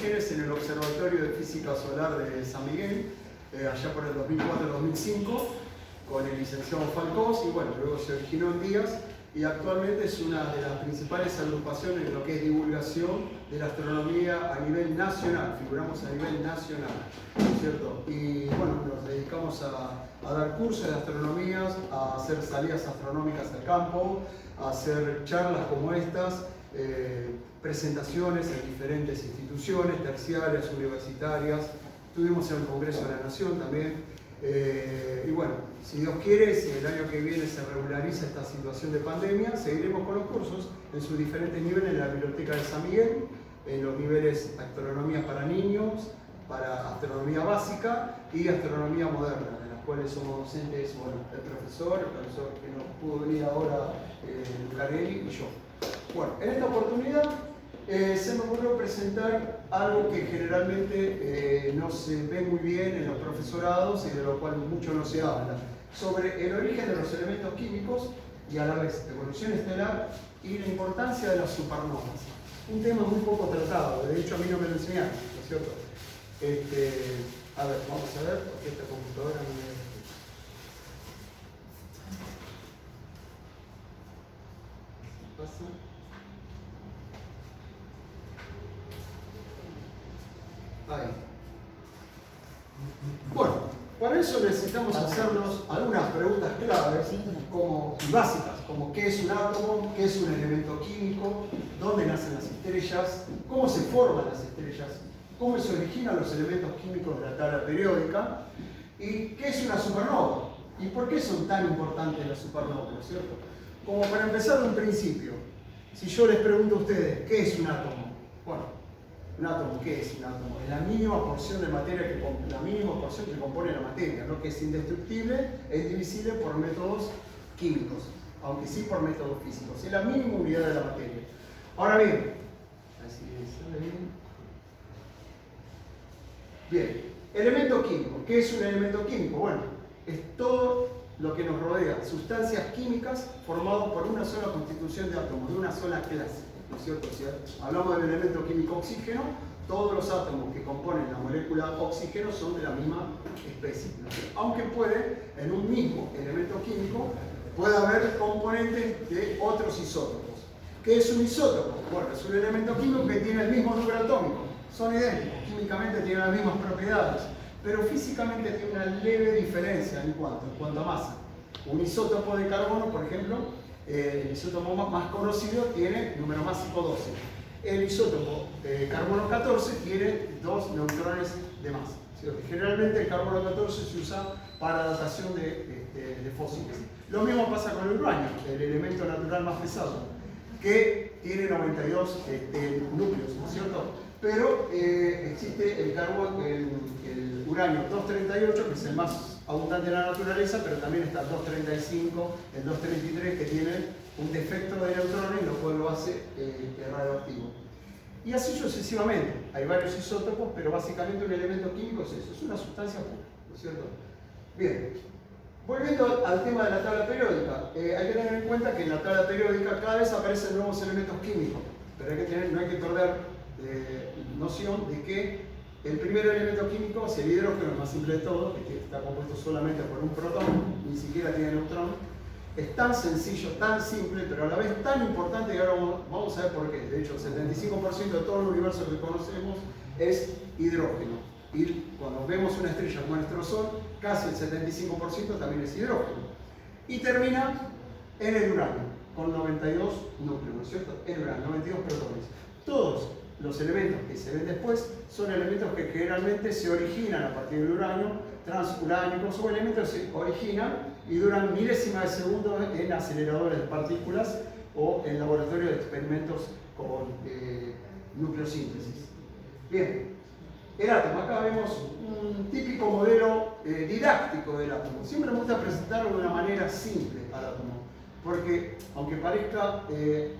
orígenes en el Observatorio de Física Solar de San Miguel, allá por el 2004-2005, con el licenciado Falcós, y bueno, luego se originó en Díaz, y actualmente es una de las principales agrupaciones en lo que es divulgación de la astronomía a nivel nacional, figuramos a nivel nacional, ¿no es cierto? Y bueno, nos dedicamos a dar cursos de astronomías, a hacer salidas astronómicas al campo, a hacer charlas como estas, presentaciones en diferentes instituciones terciarias, universitarias, estuvimos en el Congreso de la Nación también. Y bueno, si Dios quiere, si el año que viene se regulariza esta situación de pandemia, seguiremos con los cursos en sus diferentes niveles en la Biblioteca de San Miguel, en los niveles astronomía para niños, para astronomía básica y astronomía moderna, en las cuales somos docentes, bueno, el profesor que no pudo venir ahora, Lucarelli y yo. Bueno, en esta oportunidad se me ocurrió presentar algo que generalmente no se ve muy bien en los profesorados y de lo cual mucho no se habla, sobre el origen de los elementos químicos y a la vez evolución estelar y la importancia de las supernovas. Un tema muy poco tratado, de hecho a mí no me lo enseñaron, ¿no es cierto? A ver, vamos a ver, porque esta computadora no me... ¿Pasa? Ahí. Bueno, para eso necesitamos hacernos algunas preguntas claves y básicas, como qué es un átomo, qué es un elemento químico, dónde nacen las estrellas, cómo se forman las estrellas, cómo se originan los elementos químicos de la tabla periódica y qué es una supernova y por qué son tan importantes las supernovas, ¿no es cierto? Como para empezar de un principio, si yo les pregunto a ustedes, ¿qué es un átomo? Bueno, un átomo, ¿qué es un átomo? Es la mínima porción de materia que compone la materia, ¿no? Que es indestructible e indivisible por métodos químicos, aunque sí por métodos físicos. Es la mínima unidad de la materia. Ahora bien, así es, bien, elemento químico. ¿Qué es un elemento químico? Bueno, es todo lo que nos rodea, sustancias químicas formadas por una sola constitución de átomos, de una sola clase, ¿no es cierto? Si hablamos del elemento químico oxígeno, todos los átomos que componen la molécula oxígeno son de la misma especie, ¿no? Aunque puede, en un mismo elemento químico, puede haber componentes de otros isótopos. ¿Qué es un isótopo? Bueno, es un elemento químico que tiene el mismo número atómico, son idénticos, químicamente tienen las mismas propiedades, pero físicamente tiene una leve diferencia en cuanto a masa. Un isótopo de carbono, por ejemplo, el isótopo más conocido tiene número másico 12. El isótopo de carbono 14 tiene 2 neutrones de masa. Generalmente el carbono 14 se usa para datación de fósiles. Lo mismo pasa con el uranio, el elemento natural más pesado, que tiene 92 núcleos, ¿no es cierto? Pero existe el uranio 238, que es el más abundante de la naturaleza, pero también está el 235, el 233, que tienen un defecto de neutrones, lo cual lo hace radioactivo. Y así sucesivamente. Hay varios isótopos, pero básicamente un elemento químico es eso, es una sustancia pura, ¿no es cierto? Bien, volviendo al tema de la tabla periódica, hay que tener en cuenta que en la tabla periódica cada vez aparecen nuevos elementos químicos, pero no hay que perder noción de que el primer elemento químico es el hidrógeno, el más simple de todo, que está compuesto solamente por un protón, ni siquiera tiene neutrón. Es tan sencillo, tan simple, pero a la vez tan importante, y ahora vamos a ver por qué. De hecho, el 75% de todo el universo que conocemos es hidrógeno. Y cuando vemos una estrella como nuestro Sol, casi el 75% también es hidrógeno. Y termina en el uranio, con 92 núcleos, ¿no es cierto? El uranio, 92 protones. Todos los elementos que se ven después son elementos que generalmente se originan a partir del uranio, transuránicos, o elementos que se originan y duran milésimas de segundo en aceleradores de partículas o en laboratorios de experimentos con nucleosíntesis. Bien, el átomo. Acá vemos un típico modelo didáctico del átomo. Siempre me gusta presentarlo de una manera simple al átomo, porque aunque parezca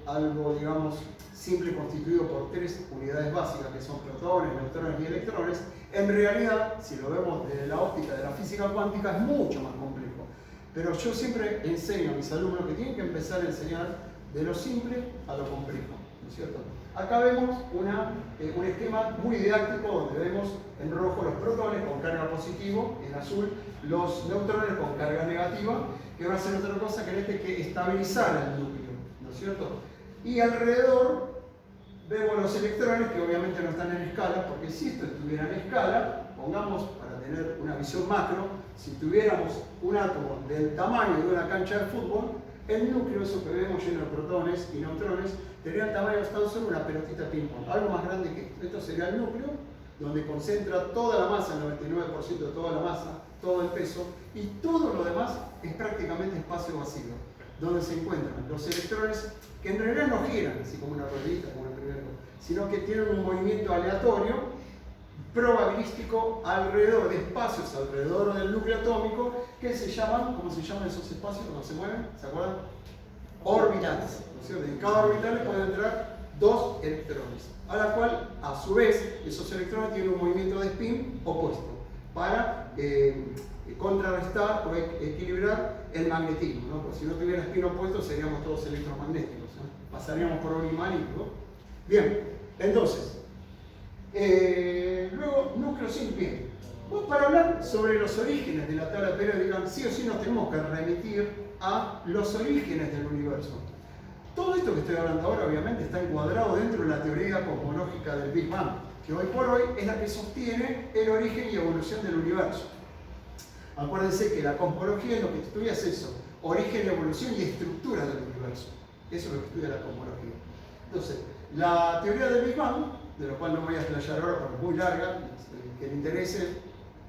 algo, digamos, simple, constituido por 3 unidades básicas, que son protones, neutrones y electrones, en realidad, si lo vemos desde la óptica de la física cuántica, es mucho más complejo. Pero yo siempre enseño a mis alumnos que tienen que empezar a enseñar de lo simple a lo complejo. ¿no es cierto? Acá vemos un esquema muy didáctico donde vemos en rojo los protones con carga positiva, en azul los neutrones con carga negativa, que va a hacer otra cosa que estabilizar el núcleo, ¿no es cierto? Y alrededor vemos los electrones que obviamente no están en escala, porque si esto estuviera en escala, pongamos para tener una visión macro, si tuviéramos un átomo del tamaño de una cancha de fútbol, el núcleo, eso que vemos lleno de protones y neutrones, tendría el tamaño de tan solo una pelotita ping-pong, algo más grande que esto. Esto sería el núcleo, donde concentra toda la masa, el 99% de toda la masa, todo el peso, y todo lo demás es prácticamente espacio vacío, donde se encuentran los electrones que en realidad no giran, así como una ruedita, como el primero, sino que tienen un movimiento aleatorio, probabilístico, alrededor de espacios alrededor del núcleo atómico, que se llaman, ¿cómo se llaman esos espacios cuando se mueven? ¿Se acuerdan? Orbitales. ¿No es cierto? En cada orbital pueden entrar dos electrones, a la cual, a su vez, esos electrones tienen un movimiento de spin opuesto, para contrarrestar o equilibrar el magnetismo, ¿no? Porque si no tuviera spin opuesto seríamos todos electromagnéticos, ¿no? Pasaríamos por un imán y todo. Bien, entonces, luego núcleo sin bien. Bueno, para hablar sobre los orígenes de la tabla periódica, sí o sí nos tenemos que remitir a los orígenes del universo. Todo esto que estoy hablando ahora obviamente está encuadrado dentro de la teoría cosmológica del Big Bang, que hoy por hoy es la que sostiene el origen y evolución del universo. Acuérdense que la cosmología lo que estudia es eso, origen, evolución y estructura del universo. Eso es lo que estudia la cosmología. Entonces, la teoría del Big Bang, de lo cual no voy a explayar ahora porque es muy larga, que le interese,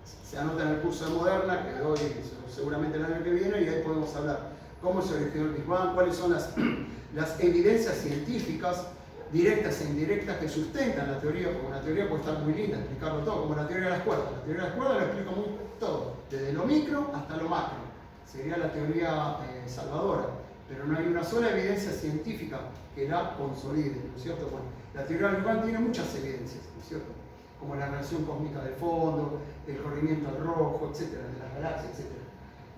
se anota en el curso de Moderna, que doy seguramente el año que viene, y ahí podemos hablar cómo se originó el Big Bang, cuáles son las evidencias científicas directas e indirectas que sustentan la teoría, porque una teoría puede estar muy linda, explicarlo todo, como la teoría de las cuerdas. La teoría de las cuerdas lo explico muy todo, desde lo micro hasta lo macro. Sería la teoría salvadora, pero no hay una sola evidencia científica que la consolide, ¿no es cierto? Bueno, la teoría del Big Bang tiene muchas evidencias, ¿no es cierto? Como la radiación cósmica de fondo, el corrimiento al rojo, etcétera, de las galaxias, etcétera.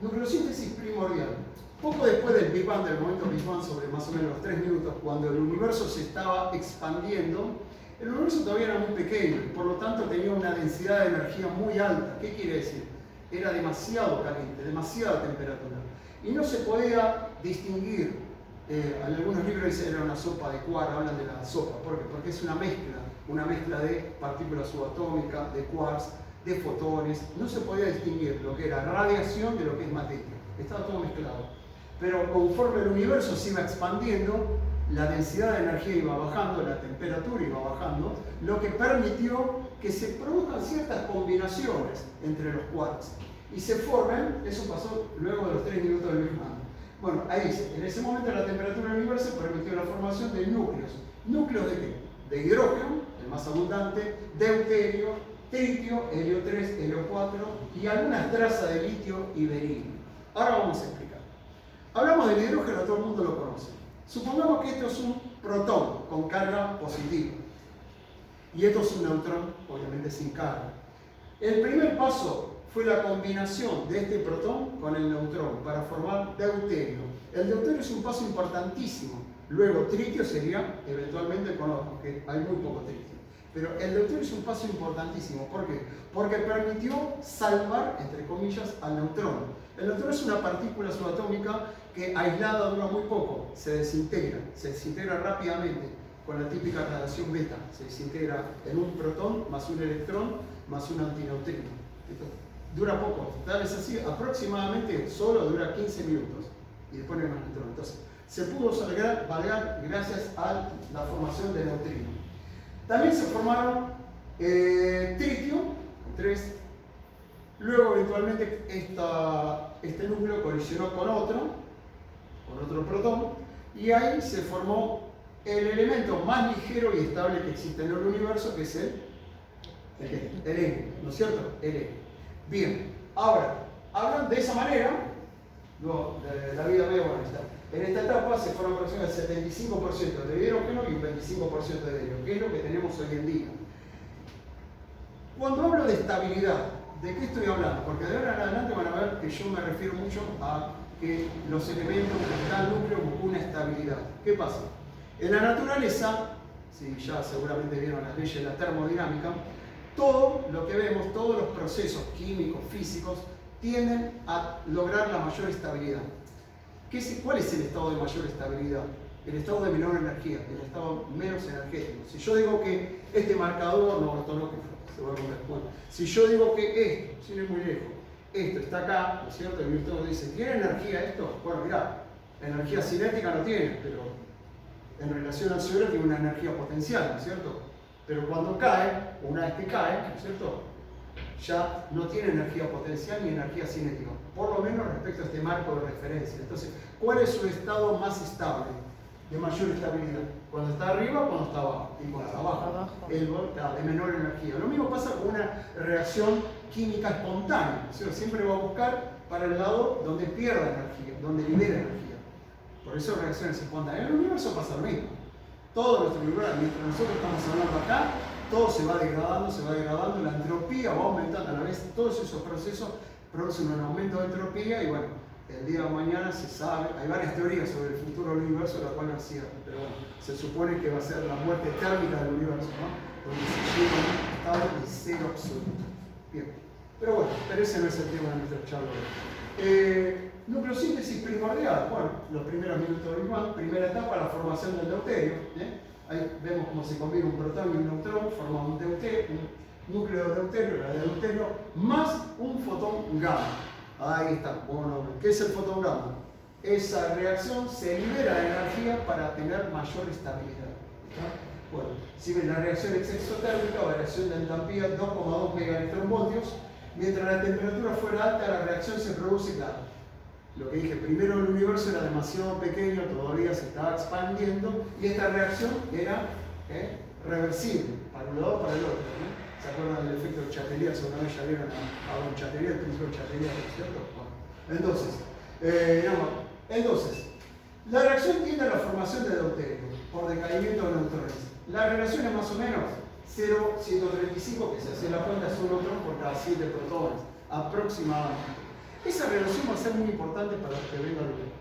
Nucleosíntesis primordial. Poco después del Big Bang, del momento Big Bang, sobre más o menos los 3 minutos, cuando el universo se estaba expandiendo, el universo todavía era muy pequeño y por lo tanto tenía una densidad de energía muy alta. ¿Qué quiere decir? Era demasiado caliente, demasiada temperatura. Y no se podía distinguir, en algunos libros dicen era una sopa de quark, hablan de la sopa. ¿Por qué? Porque es una mezcla de partículas subatómicas, de quarks, de fotones. No se podía distinguir lo que era radiación de lo que es materia. Estaba todo mezclado. Pero conforme el universo se iba expandiendo, la densidad de energía iba bajando, la temperatura iba bajando, lo que permitió que se produzcan ciertas combinaciones entre los quarks. Y se formen, eso pasó luego de los 3 minutos del Big Bang. Bueno, ahí dice, en ese momento la temperatura del universo permitió la formación de núcleos. ¿Núcleos de qué? De hidrógeno, el más abundante, deuterio, tritio, helio 3, helio 4 y algunas trazas de litio y berilio. Ahora vamos a explicar. Hablamos del hidrógeno, todo el mundo lo conoce. Supongamos que esto es un protón con carga positiva. Y esto es un neutrón, obviamente sin carga. El primer paso fue la combinación de este protón con el neutrón para formar deuterio. El deuterio es un paso importantísimo. Luego tritio sería eventualmente con otro, aunque hay muy poco tritio. Pero el deuterio es un paso importantísimo. ¿Por qué? Porque permitió salvar, entre comillas, al neutrón. El neutrón es una partícula subatómica que aislada dura muy poco, se desintegra rápidamente con la típica radiación beta. Se desintegra en un protón más un electrón más un antineutrino. Dura poco, tal vez así, aproximadamente solo dura 15 minutos y después no hay más neutrón. Entonces, se pudo salvar gracias a la formación de neutrino. También se formaron tritio, 3. Luego, eventualmente, este núcleo colisionó con otro protón, y ahí se formó el elemento más ligero y estable que existe en el universo, que es el helio, ¿no es cierto? El helio. Bien, ahora, hablan de esa manera, la vida medio bonita. En esta etapa se forma aproximadamente el 75% de hidrógeno y un 25% de helio, que es lo que tenemos hoy en día. Cuando hablo de estabilidad, ¿de qué estoy hablando? Porque de ahora en adelante van a ver que yo me refiero mucho a que los elementos de cada núcleo buscan una estabilidad. ¿Qué pasa? En la naturaleza si ya seguramente vieron las leyes de la termodinámica, todo lo que vemos, todos los procesos químicos, físicos, tienden a lograr la mayor estabilidad. ¿Cuál es el estado de mayor estabilidad? El estado de menor energía, el estado menos energético. Si yo digo que este marcador, no, esto no, se va a comer. Bueno, si yo digo que esto, sin ir muy lejos, esto está acá, ¿no es cierto? Y Newton dice, ¿tiene energía esto? Bueno, mirá, energía cinética no tiene, pero en relación al suelo tiene una energía potencial, ¿no es cierto? Pero cuando cae, o una vez que cae, ¿no es cierto?, ya no tiene energía potencial ni energía cinética, por lo menos respecto a este marco de referencia. Entonces, ¿cuál es su estado más estable, de mayor estabilidad? Cuando está arriba o cuando está abajo. Y cuando está abajo, de menor energía. Lo mismo pasa con una reacción química espontánea, ¿no es cierto? Siempre va a buscar para el lado donde pierda energía, donde libera energía. Por eso reacciones espontáneas. En el universo pasa lo mismo. Todo nuestro universo, mientras nosotros estamos hablando acá, todo se va degradando, la entropía va aumentando a la vez. Todos esos procesos producen un aumento de entropía y bueno, el día de mañana se sabe, hay varias teorías sobre el futuro del universo, la cual no es cierta, pero bueno, se supone que va a ser la muerte térmica del universo, ¿no? Donde se llega a un estado de cero absoluto. Bien, pero bueno, ese no es el tema de nuestra charla. Nucleosíntesis primordial, bueno, los primeros minutos del Big Bang, primera etapa, la formación del deuterio. Ahí vemos cómo se combina un protón y un neutrón, forma un núcleo de deuterio, la de deuterio, más un fotón gamma. Ahí está, bueno, ¿qué es el fotón gamma? Esa reacción se libera de energía para tener mayor estabilidad. Bueno, si ven la reacción exotérmica, variación de entropía 2,2 megaelectronvoltios, mientras la temperatura fuera alta, la reacción se produce, claro. Lo que dije, primero el universo era demasiado pequeño, todavía se estaba expandiendo, y esta reacción era reversible, para un lado o para el otro. ¿Se acuerdan del efecto de Chatelier? Segunda vez ya vieron a Don Chatelier, el principio de Chatelier, ¿no es cierto? Bueno, entonces, la reacción tiende a la formación de deuterio por decaimiento de neutrones. La relación es más o menos 0,135, que se hace la cuenta, es un neutrón por cada 7 protones, aproximadamente. Esa relación va a ser muy importante para los que vengan luego.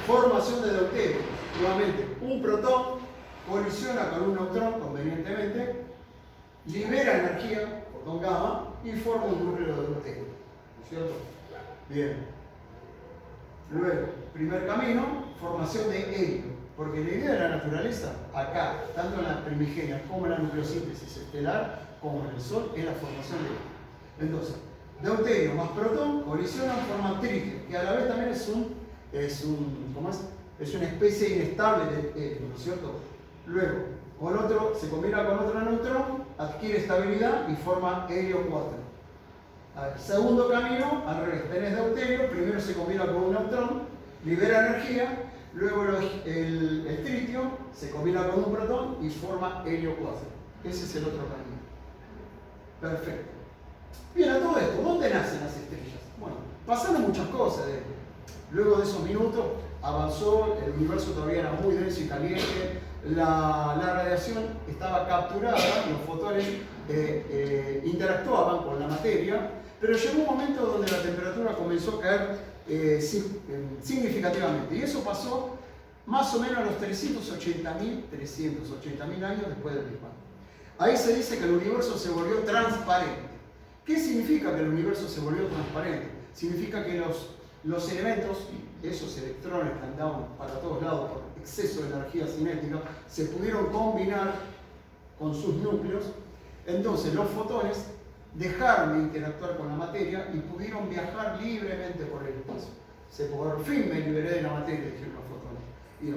Formación de deuterio. Nuevamente, un protón colisiona con un neutrón, convenientemente, libera energía, fotón gamma, y forma un núcleo de deuterio. ¿No es cierto? Bien. Luego, primer camino, formación de helio. Porque la idea de la naturaleza, acá, tanto en la primigenia como en la nucleosíntesis estelar, como en el Sol, es la formación de helio. Entonces, deuterio más protón colisionan, forman tritio, que a la vez también es una especie inestable de helio, ¿no es cierto? Luego, se combina con otro neutrón, adquiere estabilidad y forma helio 4. Segundo camino, al revés, tenés deuterio, primero se combina con un neutrón, libera energía, luego el tritio se combina con un protón y forma helio 4. Ese es el otro camino. Perfecto. Bien, a todo esto, ¿dónde nacen las estrellas? Bueno, pasaron muchas cosas. Luego de esos minutos avanzó, el universo todavía era muy denso y caliente, la radiación estaba capturada, los fotones interactuaban con la materia, pero llegó un momento donde la temperatura comenzó a caer significativamente, y eso pasó más o menos a los 380.000 años después del Big Bang. Ahí se dice que el universo se volvió transparente. ¿Qué significa que el universo se volvió transparente? Significa que los elementos, esos electrones que andaban para todos lados por exceso de energía cinética, se pudieron combinar con sus núcleos. Entonces los fotones dejaron de interactuar con la materia y pudieron viajar libremente por el espacio. Por fin me liberé de la materia, dijeron los fotones. Y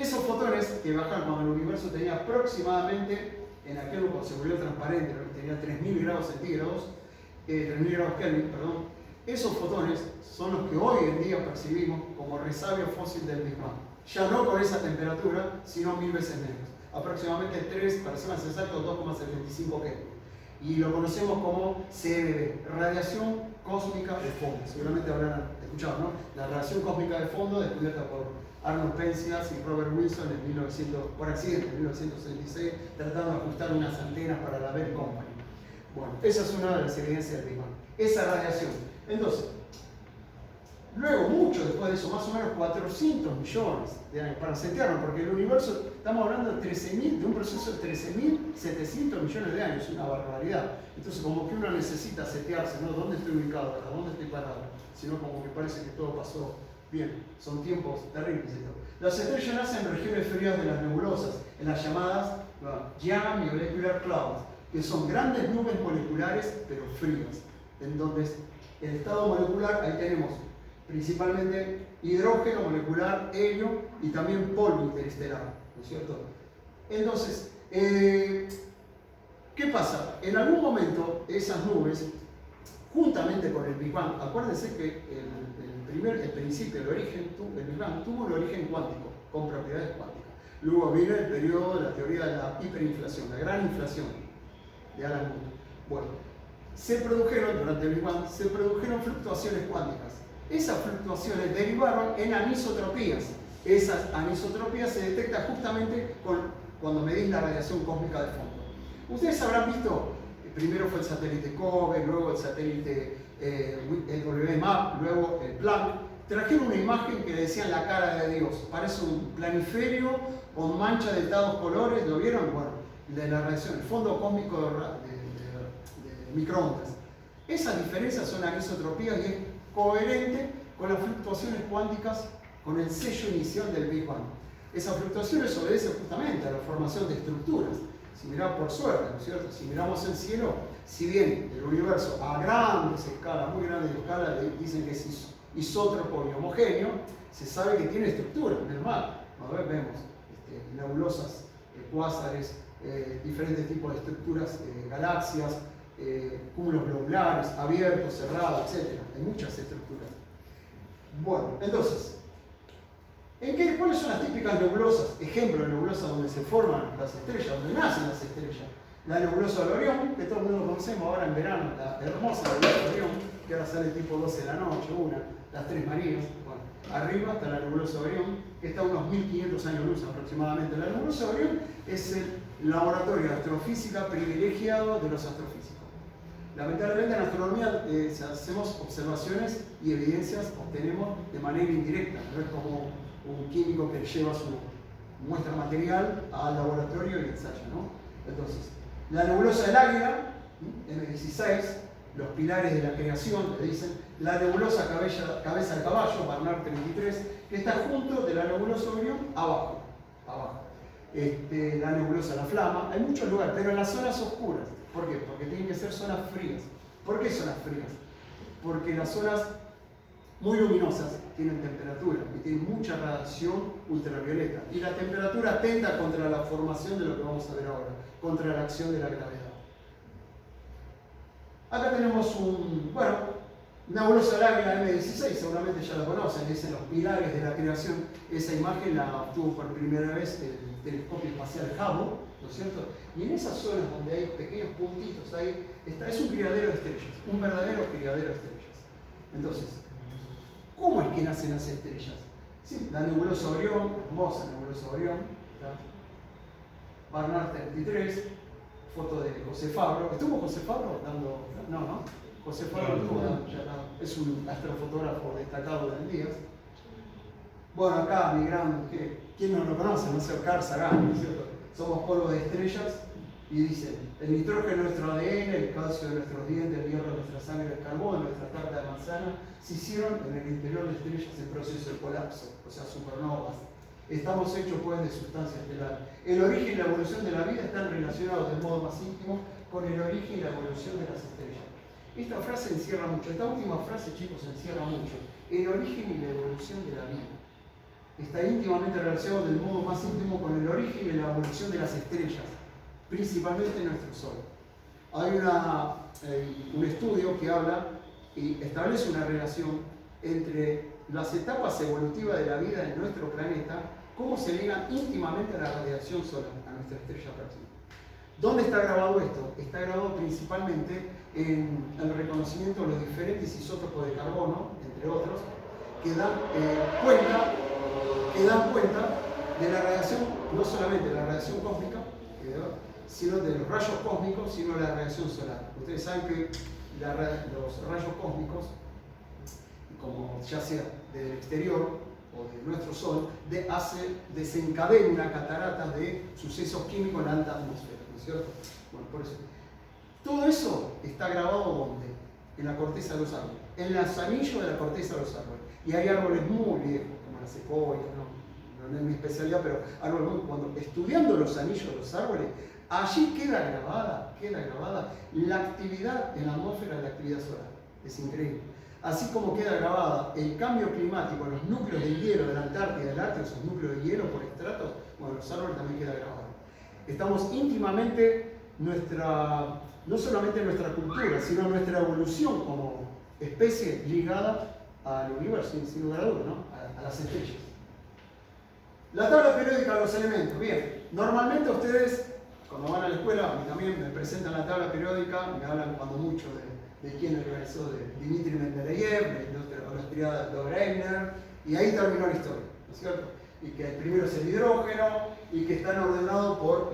esos fotones que bajaron cuando el universo tenía aproximadamente, en aquel momento se volvió transparente, tenía 3.000 grados centígrados, 3.000 grados Kelvin, perdón. Esos fotones son los que hoy en día percibimos como resabio fósil del Big Bang. Ya no con esa temperatura, sino 1000 veces menos. Aproximadamente 3, para ser más exacto, 2,75 Kelvin. Y lo conocemos como CMB, radiación cósmica de fondo. Seguramente habrán escuchado, ¿no? La radiación cósmica de fondo, descubierta por Arnold Penzias y Robert Wilson por accidente en 1966, tratando de ajustar unas antenas para la Bell Company. Bueno, esa es una de las evidencias del Big Bang. Esa radiación. Entonces, luego, mucho después de eso, más o menos 400 millones de años, para setearnos, porque el universo estamos hablando de un proceso de 13.700 millones de años, una barbaridad. Entonces como que uno necesita setearse, ¿no? ¿Dónde estoy ubicado acá? ¿Dónde estoy parado? Sino como que parece que todo pasó bien. Son tiempos terribles. Las estrellas nacen en regiones frías de las nebulosas, en las llamadas Young Molecular Clouds, que son grandes nubes moleculares pero frías, en donde el estado molecular, ahí tenemos principalmente hidrógeno molecular, helio y también polvo interestelar, ¿no es cierto? Entonces, ¿qué pasa? En algún momento esas nubes, juntamente con el Big Bang, acuérdense que el principio, el Big Bang tuvo un origen cuántico, con propiedades cuánticas. Luego viene el periodo de la teoría de la hiperinflación, la gran inflación de Alan Guth. Bueno, durante el Big Bang, se produjeron fluctuaciones cuánticas. Esas fluctuaciones derivaron en anisotropías. Esas anisotropías se detectan justamente cuando medís la radiación cósmica de fondo. Ustedes habrán visto, primero fue el satélite COBE, luego el satélite WMAP, luego el Planck. Trajeron una imagen que le decían la cara de Dios. Parece un planiferio con mancha de dados colores. ¿Lo vieron? Bueno, de la radiación, el fondo cósmico de microondas. Esas diferencias son anisotropías y es coherente con las fluctuaciones cuánticas, con el sello inicial del Big Bang. Esas fluctuaciones obedecen justamente a la formación de estructuras. Si miramos por suerte, ¿no es cierto? Si miramos el cielo, si bien el universo a grandes escalas, muy grandes escalas, dicen que es isótropo y homogéneo, se sabe que tiene estructuras, normal. Vemos nebulosas, cuásares, diferentes tipos de estructuras, galaxias, cúmulos globulares, abiertos, cerrados, etc. Hay muchas estructuras. Bueno, entonces, ¿cuáles son las típicas nebulosas? Ejemplo de nebulosas donde se forman las estrellas, donde nacen las estrellas. La nebulosa de Orión, que todo el mundo conocemos ahora en verano, la hermosa nebulosa de Orión, que ahora sale tipo 12 de la noche, las Tres Marías. Bueno, arriba está la nebulosa de Orión, que está a unos 1500 años luz aproximadamente. La nebulosa de Orión es el laboratorio de astrofísica privilegiado de los astrofísicos. Lamentablemente en astronomía hacemos observaciones y evidencias obtenemos de manera indirecta, no es como un químico que lleva su muestra material al laboratorio y ensaya, ¿no? Entonces, la nebulosa del Águila, M16, los pilares de la creación, le dicen, la nebulosa cabeza de caballo, Barnard 33, que está junto de la nebulosa Orión, abajo. La nebulosa La Flama, hay muchos lugares, pero en las zonas oscuras. ¿Por qué? Porque tienen que ser zonas frías. ¿Por qué zonas frías? Porque las zonas muy luminosas tienen temperatura y tienen mucha radiación ultravioleta. Y la temperatura atenta contra la formación de lo que vamos a ver ahora, contra la acción de la gravedad. Acá tenemos nebulosa del Águila M16, seguramente ya la conocen, dicen los pilares de la creación. Esa imagen la obtuvo por primera vez el telescopio espacial Hubble, ¿no es cierto? Y en esas zonas donde hay pequeños puntitos, es un criadero de estrellas, un verdadero criadero de estrellas. Entonces, ¿cómo es que nacen las estrellas? Sí, la nebulosa Orión, hermosa nebulosa Orión, Barnard 33, foto de José Fabro. ¿Estuvo José Fabro dando? No. José Fabro es un astrofotógrafo destacado de días. Bueno, acá ¿quién no lo conoce? No sé, Carl Sagan, ¿no es cierto? Somos polvo de estrellas y dicen, el nitrógeno de nuestro ADN, el calcio de nuestros dientes, el hierro de nuestra sangre, el carbón de nuestra tarta de manzana, se hicieron en el interior de estrellas en proceso de colapso, o sea, supernovas. Estamos hechos pues de sustancia estelar. El origen y la evolución de la vida están relacionados de modo más íntimo con el origen y la evolución de las estrellas. Esta frase encierra mucho, esta última frase, chicos, encierra mucho. El origen y la evolución de la vida está íntimamente relacionado del modo más íntimo con el origen y la evolución de las estrellas, principalmente nuestro Sol. Hay un estudio que habla y establece una relación entre las etapas evolutivas de la vida en nuestro planeta, cómo se ligan íntimamente a la radiación solar, a nuestra estrella próxima. ¿Dónde está grabado esto? Está grabado principalmente en el reconocimiento de los diferentes isótopos de carbono, entre otros, que dan cuenta de la radiación, no solamente de la radiación cósmica, sino de los rayos cósmicos, sino de la radiación solar. Ustedes saben que los rayos cósmicos, como ya sea del exterior o de nuestro Sol, desencadena una catarata de sucesos químicos en la alta atmósfera, ¿no es cierto? Bueno, por eso. Todo eso está grabado ¿dónde? En la corteza de los árboles, en los anillos de la corteza de los árboles. Y hay árboles muy viejos, como la secoya, no es mi especialidad, pero árboles cuando estudiando los anillos de los árboles, allí queda grabada la actividad en la atmósfera de la actividad solar. Es increíble. Así como queda grabada el cambio climático, los núcleos de hielo de la Antártida, del Ártico, esos núcleos de hielo por estratos, bueno, los árboles también queda grabado. Estamos íntimamente no solamente nuestra cultura, sino nuestra evolución como especie ligada al universo, sin lugar a dudas, ¿no? A las estrellas. La tabla periódica de los elementos. Bien, normalmente ustedes, cuando van a la escuela, a mí también me presentan la tabla periódica, me hablan cuando mucho de quién organizó, de Dmitri Mendeleev, de los triadas de Brenner, y ahí terminó la historia, ¿no es cierto? Y que el primero es el hidrógeno, y que están ordenados por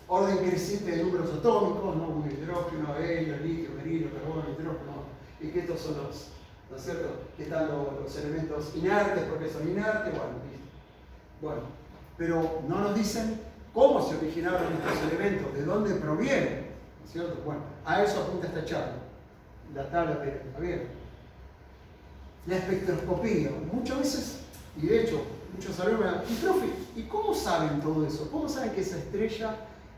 orden creciente de números atómicos, ¿no? Un hidrógeno, helio, litio, berilio, carbono, nitrógeno, y que estos son ¿no es cierto? Que están los elementos inertes, porque son inertes, bueno, pero no nos dicen cómo se originaron estos elementos, de dónde provienen, ¿no es cierto? Bueno, a eso apunta esta charla, la tabla periódica, bien. La espectroscopía, muchas veces, y de hecho, muchos alumnos me dicen, profe, ¿y cómo saben todo eso? ¿Cómo saben que esa estrella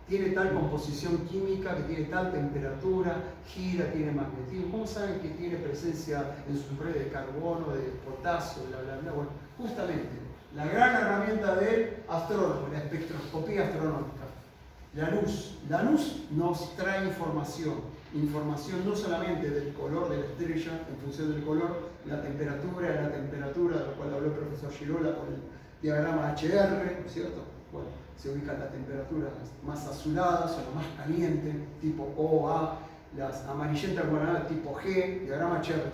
tiene tal composición química, que tiene tal temperatura, gira, tiene magnetismo? ¿Cómo saben que tiene presencia en su red de carbono, de potasio, bla, bla, bla? Bueno, justamente, la gran herramienta del astrónomo, la espectroscopía astronómica. La luz nos trae información no solamente del color de la estrella, en función del color, la temperatura, de la cual habló el profesor Girola con el diagrama HR, ¿no es cierto? Bueno, se ubican las temperaturas más azuladas o las más calientes, tipo O, A, las amarillentas tipo G, diagrama HR,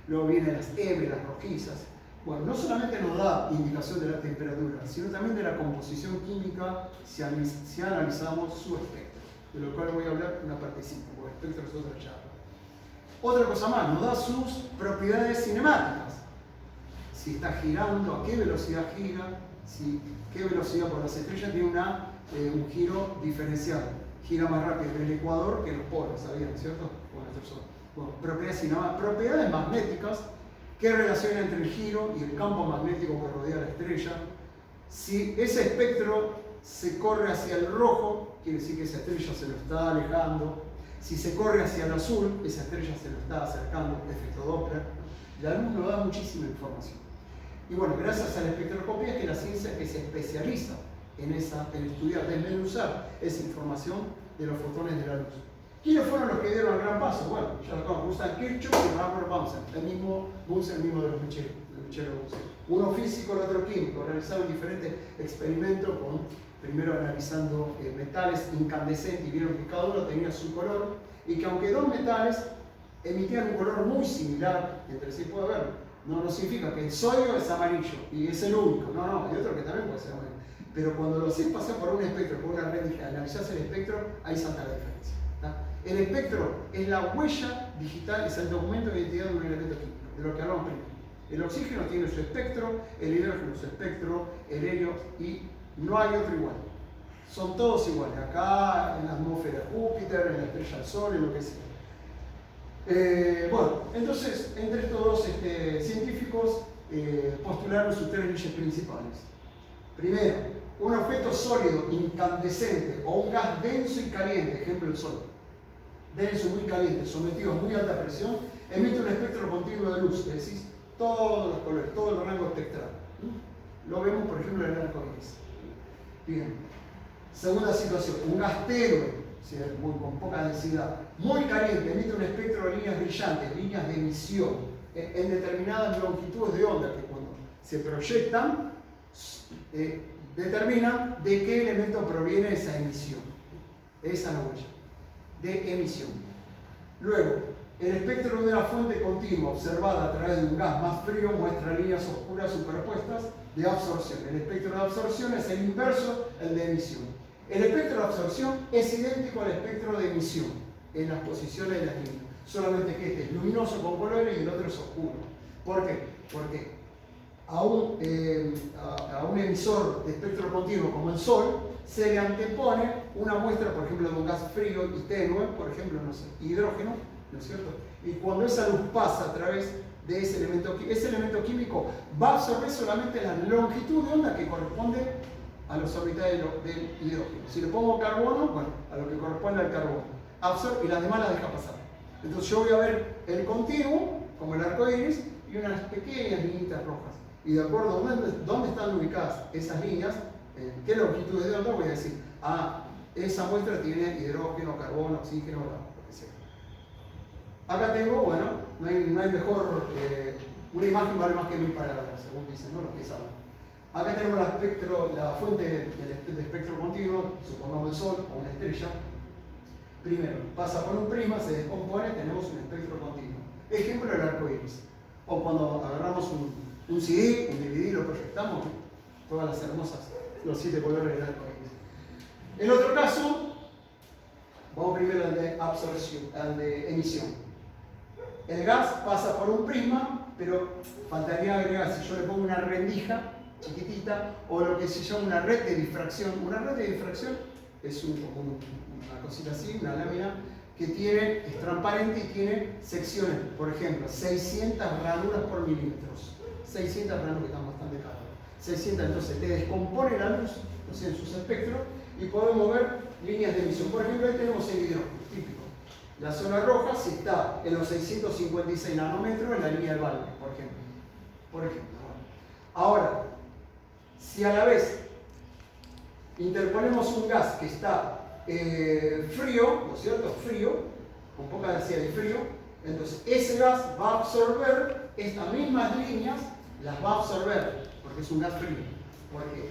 luego vienen las EB, las rojizas. Bueno, no solamente nos da indicación de la temperatura, sino también de la composición química si analizamos su espectro, de lo cual voy a hablar una partecita, porque el espectro es otra charla. Otra cosa más, nos da sus propiedades cinemáticas. Si está girando, a qué velocidad gira, qué velocidad por las estrellas tiene un giro diferenciado. Gira más rápido en el ecuador que en los polos, ¿sabían, cierto? Bueno, propiedades magnéticas. ¿Qué relación entre el giro y el campo magnético que rodea la estrella? Si ese espectro se corre hacia el rojo, quiere decir que esa estrella se lo está alejando. Si se corre hacia el azul, esa estrella se lo está acercando, efecto Doppler. La luz nos da muchísima información. Y bueno, gracias a la espectroscopía es que la ciencia que se especializa en estudiar, desmenuzar esa información de los fotones de la luz. ¿Quiénes fueron los que dieron el gran paso? Bueno, ya lo conocemos, Gustav Kirchhoff y Robert Bunsen, el mismo de los mecheros Bunsen. Uno físico, el otro químico. Realizaron diferentes experimentos, primero analizando metales incandescentes y vieron que cada uno tenía su color y que aunque dos metales emitían un color muy similar entre sí, puede haber, no significa que el sodio es amarillo y es el único, no, hay otro que también puede ser amarillo. Pero cuando lo haces pasar por un espectro, por una red digital, analizás el espectro, ahí salta la diferencia. El espectro es la huella digital, es el documento de identidad de un elemento químico, de lo que hablamos primero. El oxígeno tiene su espectro, el hidrógeno su espectro, el helio, y no hay otro igual. Son todos iguales, acá en la atmósfera de Júpiter, en la estrella del Sol, en lo que sea. Bueno, entonces, entre estos dos científicos postularon sus tres leyes principales. Primero, un objeto sólido, incandescente, o un gas denso y caliente, ejemplo el Sol, denso, muy caliente, sometido a muy alta presión, emite un espectro continuo de luz, es decir, todos los colores, todo el rango espectral. Lo vemos, por ejemplo, en el arco iris. Bien. Segunda situación, un gas tenue, con poca densidad, muy caliente, emite un espectro de líneas brillantes, líneas de emisión, en determinadas longitudes de onda, que cuando se proyectan, determinan de qué elemento proviene esa emisión. Esa es la huella de emisión. Luego, el espectro de una fuente continua observada a través de un gas más frío muestra líneas oscuras superpuestas de absorción. El espectro de absorción es el inverso, el de emisión. El espectro de absorción es idéntico al espectro de emisión en las posiciones de las líneas, solamente que este es luminoso con colores y el otro es oscuro. ¿Por qué? Porque a un emisor de espectro continuo como el Sol, se le antepone una muestra, por ejemplo, de un gas frío y tenue, por ejemplo, no sé, hidrógeno, ¿no es cierto? Y cuando esa luz pasa a través de ese elemento químico va a absorber solamente la longitud de onda que corresponde a los orbitales del hidrógeno. Si le pongo carbono, bueno, a lo que corresponde al carbono. Absorbe y las demás las deja pasar. Entonces yo voy a ver el continuo, como el arco iris, y unas pequeñas líneas rojas. Y de acuerdo a dónde están ubicadas esas líneas, qué longitud de onda, voy a decir, esa muestra tiene hidrógeno, carbono, oxígeno, lo que sea. Acá tengo, bueno, no hay mejor, una imagen vale más que 1000 palabras, según dicen, ¿no? Los que saben. Acá tenemos la fuente del espectro continuo, supongamos el Sol o una estrella. Primero, pasa por un prisma, se descompone, tenemos un espectro continuo. Ejemplo, el arco iris. O cuando agarramos un CD, un DVD, lo proyectamos, todas las hermosas, los 7 colores del arco iris. En otro caso, vamos primero al de absorción, al de emisión. El gas pasa por un prisma, pero faltaría agregar, si yo le pongo una rendija chiquitita, o lo que se llama una red de difracción. Una red de difracción es una cosita así, una lámina que es transparente y tiene secciones, por ejemplo, 600 ranuras por milímetros. 600 ranuras que están bastante caras. 600, entonces te descompone la luz, no sé, en sus espectros, y podemos ver líneas de emisión. Por ejemplo, ahí tenemos el hidrógeno, típico. La zona roja si está en los 656 nanómetros en la línea del Balmer, por ejemplo. Bueno. Ahora, si a la vez interponemos un gas que está frío, ¿no es cierto? Frío, con poca densidad de frío, entonces ese gas va a absorber estas mismas líneas, las va a absorber, porque es un gas frío, porque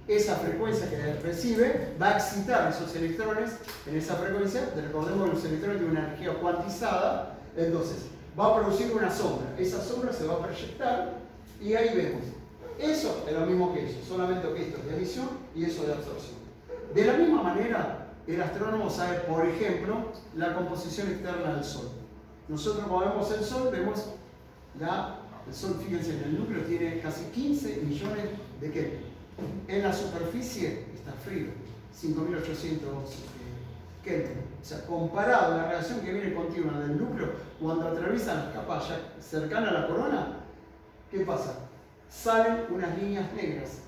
esa frecuencia que recibe va a excitar esos electrones en esa frecuencia. Recordemos que los electrones tienen una energía cuantizada, entonces va a producir una sombra. Esa sombra se va a proyectar y ahí vemos. Eso es lo mismo que eso, solamente que esto es de emisión y eso de absorción. De la misma manera, el astrónomo sabe, por ejemplo, la composición externa del Sol. Nosotros cuando vemos el Sol, vemos el Sol, fíjense, en el núcleo tiene casi 15 millones de Kelvin. En la superficie está frío, 5800 Kelvin. O sea, comparado a la radiación que viene continua del núcleo, cuando atraviesa las capas cercanas a la corona, ¿qué pasa? Salen unas líneas negras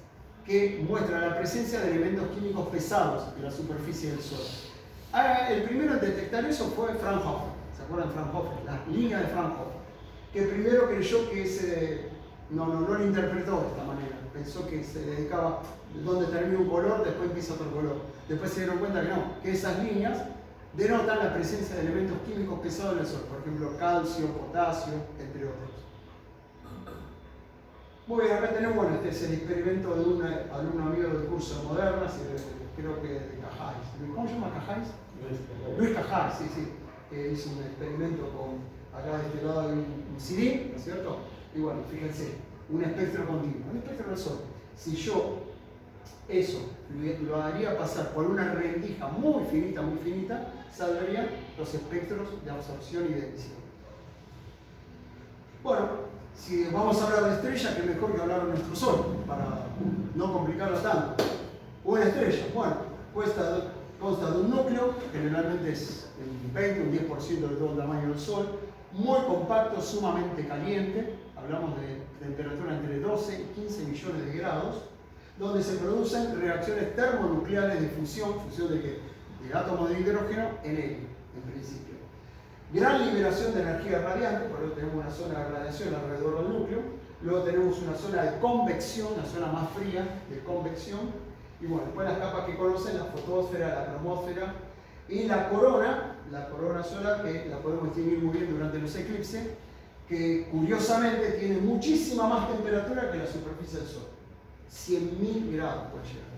que muestran la presencia de elementos químicos pesados en la superficie del Sol. El primero en detectar eso fue Fraunhofer. ¿Se acuerdan de Fraunhofer? La línea de Fraunhofer. Que primero creyó que no lo interpretó de esta manera. Pensó que se dedicaba, donde termina un color, después empieza otro color. Después se dieron cuenta que no, que esas líneas denotan la presencia de elementos químicos pesados en el Sol. Por ejemplo, calcio, potasio, entre otros. Muy bien, acá tenemos, bueno, este es el experimento de un alumno amigo del curso de Modernas, creo que de Cajáis. ¿Cómo se llama Cajáis? Luis Cajáis, sí. Hizo un experimento acá de este lado de un CD, ¿no es cierto? Y bueno, fíjense, un espectro continuo, un espectro del Sol. Si yo eso lo haría pasar por una rendija muy finita, saldrían los espectros de absorción y de emisión. Bueno, si vamos a hablar de estrella, qué mejor que hablar de nuestro Sol, para no complicarlo tanto. Una estrella, bueno, consta de un núcleo, generalmente es el 20 o un 10% de todo el tamaño del Sol, muy compacto, sumamente caliente, hablamos de temperatura entre 12 y 15 millones de grados, donde se producen reacciones termonucleares de fusión de qué? De átomos de hidrógeno en helio, en principio. Gran liberación de energía radiante, por eso tenemos una zona de radiación alrededor del núcleo. Luego tenemos una zona de convección, una zona más fría de convección. Y bueno, después las capas que conocen, la fotosfera, la cromósfera y la corona solar, que la podemos distinguir muy bien durante los eclipses, que curiosamente tiene muchísima más temperatura que la superficie del Sol. 100.000 grados puede llegar.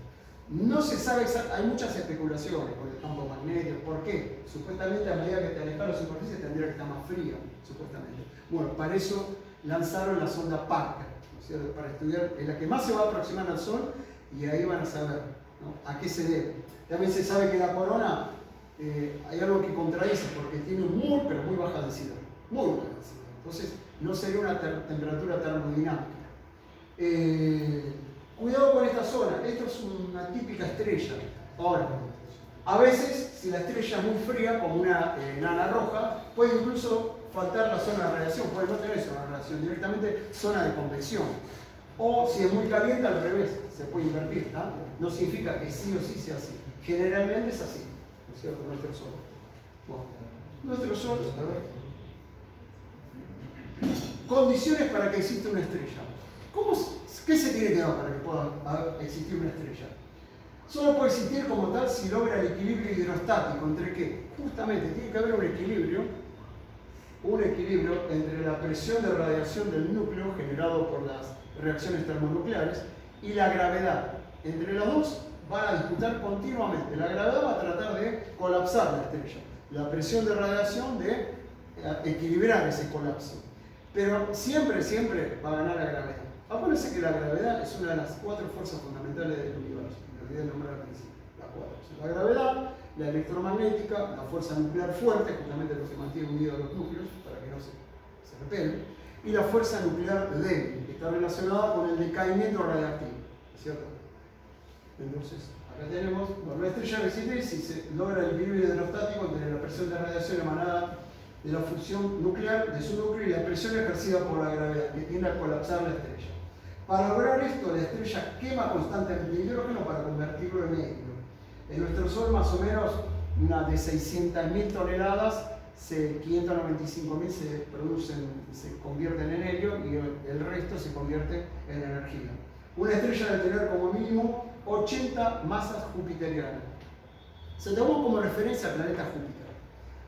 No se sabe hay muchas especulaciones con el campo magnético. ¿Por qué? Supuestamente a medida que te alejas de la superficie tendría que estar más fría, supuestamente. Bueno, para eso lanzaron la sonda Parker, ¿no es cierto? Para estudiar, es la que más se va a aproximar al Sol y ahí van a saber, ¿no?, a qué se debe. También se sabe que la corona hay algo que contradice porque tiene pero muy baja densidad. Muy baja densidad. Entonces no sería una temperatura termodinámica. Cuidado con esta zona, esto es una típica estrella. Ahora, a veces, si la estrella es muy fría, como una enana roja, puede incluso faltar la zona de radiación, puede no tener zona de radiación, directamente zona de convección. O si es muy caliente, al revés, se puede invertir, ¿no? No significa que sí o sí sea así. Generalmente es así, ¿no es cierto? Nuestro Sol. Bueno, nuestro Sol, a ver. Condiciones para que exista una estrella. ¿Qué se tiene que dar para que pueda existir una estrella? Solo puede existir como tal si logra el equilibrio hidrostático. ¿Entre qué? Justamente tiene que haber un equilibrio entre la presión de radiación del núcleo generado por las reacciones termonucleares y la gravedad. Entre los dos van a disputar continuamente. La gravedad va a tratar de colapsar la estrella. La presión de radiación de equilibrar ese colapso. Pero siempre va a ganar la gravedad. Acuérdense que la gravedad es una de las 4 fuerzas fundamentales del universo. Me olvidé el nombre al principio. Las 4. La gravedad, la electromagnética, la fuerza nuclear fuerte, justamente lo que mantiene unidos los núcleos para que no se repelen, y la fuerza nuclear débil, que está relacionada con el decaimiento radiactivo. ¿Cierto? Entonces, acá tenemos una estrella reciente si se logra el equilibrio hidrostático entre la presión de radiación emanada de la fusión nuclear de su núcleo y la presión ejercida por la gravedad, que tiende a colapsar la estrella. Para lograr esto, la estrella quema constantemente hidrógeno para convertirlo en helio. En nuestro Sol, más o menos, una de 600.000 toneladas, 595.000 se convierten en helio y el resto se convierte en energía. Una estrella debe tener como mínimo 80 masas jupiterianas. Se tomó como referencia al planeta Júpiter.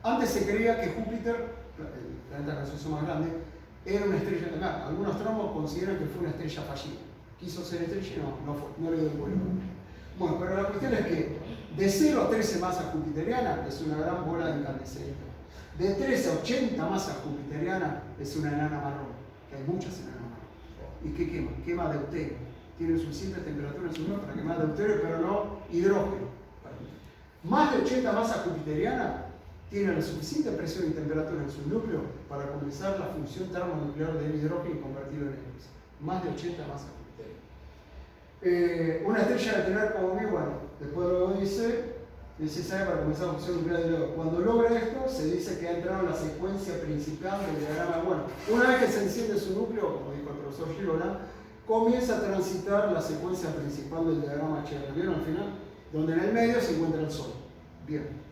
Antes se creía que Júpiter, el planeta gaseoso más grande, era una estrella. Algunos astrónomos consideran que fue una estrella fallida. Quiso ser estrella y no le dio el vuelo. Bueno, pero la cuestión es que de 0 a 13 masas jupiterianas es una gran bola de incandescente. De 13 a 80 masas jupiterianas es una enana marrón, que hay muchas enanas marrón. ¿Y qué quema? Quema deuterio. Tiene suficiente temperatura en su núcleo para quemar deuterio, pero no hidrógeno. Más de 80 masas jupiterianas tienen la suficiente presión y temperatura en su núcleo para comenzar la función termonuclear del hidrógeno y convertirlo en helio. Más de 80 masas jupiterianas. Una estrella debe tener como mínimo, bueno, después luego dice, necesaria para comenzar la función nuclear del hidrógeno. Cuando logra esto, se dice que ha entrado en la secuencia principal del diagrama. Bueno, una vez que se enciende su núcleo, como dijo el profesor Girona, comienza a transitar la secuencia principal del diagrama Cherner. ¿Vieron al final? Donde en el medio se encuentra el Sol. Bien.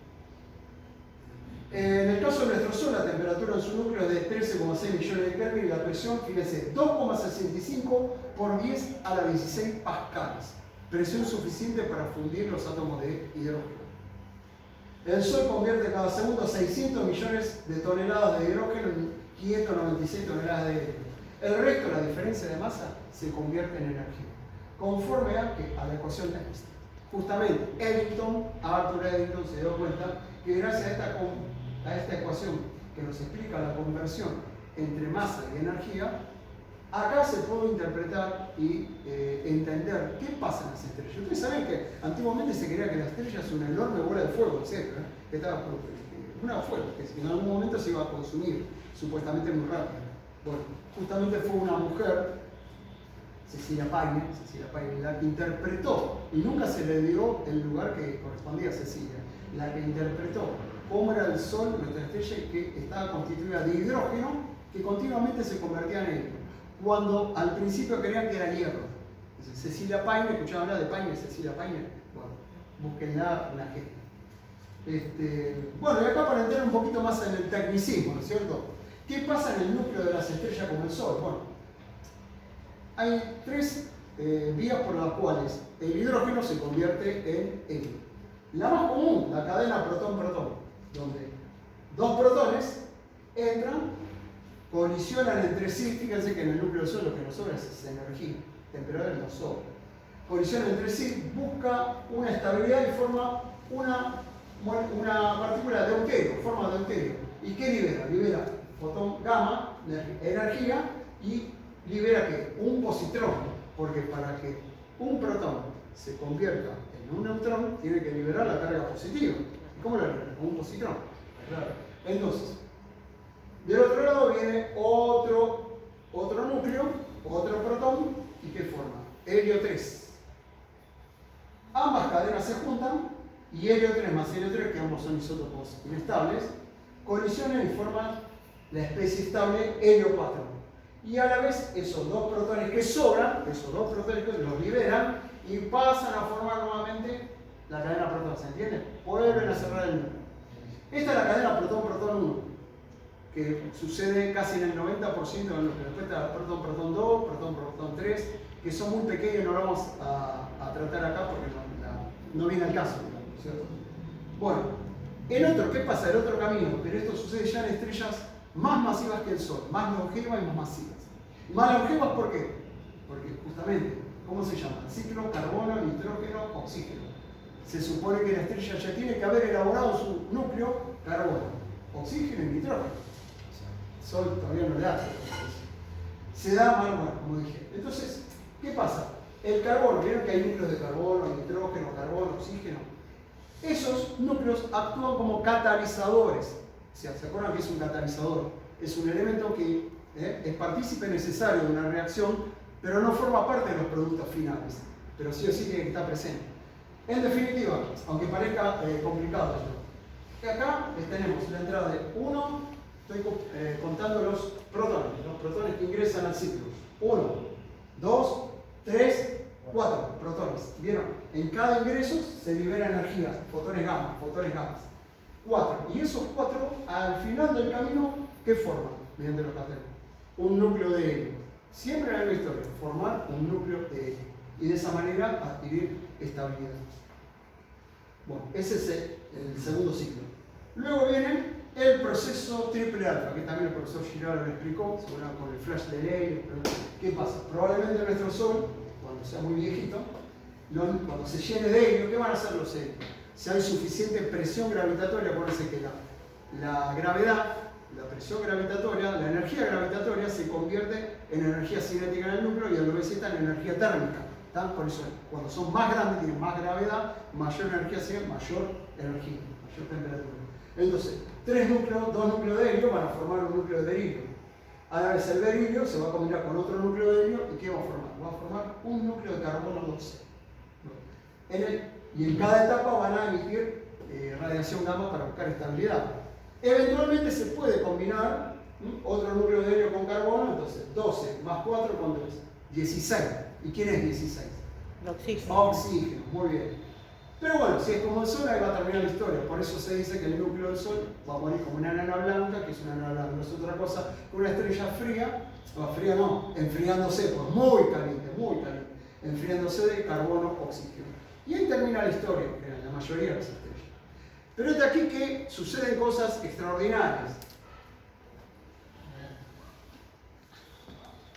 En el caso de nuestro Sol, la temperatura en su núcleo es de 13,6 millones de Kelvin y la presión, fíjense, 2,65 por 10 a la 16 pascales. Presión suficiente para fundir los átomos de hidrógeno. El Sol convierte cada segundo 600 millones de toneladas de hidrógeno en 596 toneladas de helio. El resto, la diferencia de masa, se convierte en energía. Conforme a la ecuación de Einstein. Justamente, Arthur Eddington se dio cuenta que gracias a esta ecuación que nos explica la conversión entre masa y energía, acá se puede interpretar y entender qué pasa en las estrellas. Ustedes saben que antiguamente se creía que la estrella es una enorme bola de fuego, etc. Que estaba una fuego, que en algún momento se iba a consumir, supuestamente muy rápido. Bueno, justamente fue una mujer, Cecilia Payne, la que interpretó, y nunca se le dio el lugar que correspondía a Cecilia, la que interpretó cómo era el Sol, nuestra estrella, que estaba constituida de hidrógeno, que continuamente se convertía en helio, cuando al principio creían que era hierro. Entonces, Cecilia Payne, escuchaban hablar de Payne, Cecilia Payne, bueno, búsquenla, una genia. Bueno, y acá para entrar un poquito más en el tecnicismo, ¿no es cierto? ¿Qué pasa en el núcleo de las estrellas como el Sol? Bueno, hay 3 vías por las cuales el hidrógeno se convierte en helio. La más común, la cadena protón-protón, donde 2 protones entran, colisionan entre sí. Fíjense que en el núcleo del Sol lo que nos sobra es energía, temperatura nos sobra. Colisionan entre sí, busca una estabilidad y forma una partícula de deuterio, forma de deuterio. ¿Y qué libera? Libera fotón gamma, energía, y libera ¿qué? Un positrón, porque para que un protón se convierta en un neutrón, tiene que liberar la carga positiva. ¿Y cómo la libera? Con un positrón. Claro. Entonces, del otro lado viene otro núcleo, otro protón, ¿Y qué forma? Helio 3. Ambas cadenas se juntan y helio 3 más helio 3, que ambos son isótopos inestables, colisionan y forman la especie estable helio 4. Y a la vez esos dos protones que sobran, los liberan y pasan a formar nuevamente la cadena protón, ¿se entiende? Vuelven a cerrar el núcleo. Esta es la cadena protón-protón 1, que sucede casi en el 90% en lo que respecta a protón-protón 2, protón-protón 3, que son muy pequeños, no lo vamos a tratar acá porque no viene al caso, ¿cierto? Bueno, el otro, ¿qué pasa? El otro camino, pero esto sucede ya en estrellas más masivas que el Sol, más longevas y más masivas. Más longevas, ¿por qué? Porque justamente, ¿cómo se llama? Ciclo carbono, nitrógeno, oxígeno. Se supone que la estrella ya tiene que haber elaborado su núcleo carbono, oxígeno y nitrógeno. El Sol todavía no le da. Se da mal, bueno, como dije. Entonces, ¿qué pasa? El carbono, vieron que hay núcleos de carbono, nitrógeno, carbono, oxígeno. Esos núcleos actúan como catalizadores. O sea, ¿se acuerdan que es un catalizador? Es un elemento que es partícipe necesario de una reacción, pero no forma parte de los productos finales. Pero sí o sí tiene que estar presente. En definitiva, aunque parezca complicado esto, que acá tenemos la entrada de 1, estoy contando los protones que ingresan al ciclo. 1, 2, 3, 4 protones. ¿Vieron? En cada ingreso se libera energía, fotones gamma. 4. Y esos 4, al final del camino, ¿qué forman? Mediante los catenos. Un núcleo de helio. Siempre en la misma historia, formar un núcleo de helio. Y de esa manera adquirir estabilidad. Bueno, ese es el segundo ciclo. Luego viene el proceso triple alfa, que también el profesor Girard lo explicó, seguramente con el flash de helio. ¿Qué pasa? Probablemente nuestro Sol, cuando sea muy viejito, cuando se llene de helio, ¿qué van a hacer los helios? Si hay suficiente presión gravitatoria, acuérdense que la gravedad, la presión gravitatoria, la energía gravitatoria se convierte en energía cinética en el núcleo y a la vez está en energía térmica. Por eso, cuando son más grandes, tienen más gravedad, mayor energía cinética, mayor energía, mayor temperatura. Entonces, 2 núcleos de helio van a formar un núcleo de berilio. A la vez el berilio se va a combinar con otro núcleo de helio y ¿qué va a formar? Va a formar un núcleo de carbono 12. Y en cada etapa van a emitir radiación gamma para buscar estabilidad. Eventualmente se puede combinar otro núcleo de helio con carbono, entonces 12 más 4, ¿cuánto es? 16. ¿Y quién es 16? El oxígeno. Oxígeno, muy bien. Pero bueno, si es como el Sol, ahí va a terminar la historia. Por eso se dice que el núcleo del Sol va a morir como una enana blanca, que es una enana blanca, no es otra cosa que una estrella fría, fría no, enfriándose, pues muy caliente, enfriándose de carbono, oxígeno. Y ahí termina la historia, en la mayoría de las estrellas. Pero es de aquí que suceden cosas extraordinarias.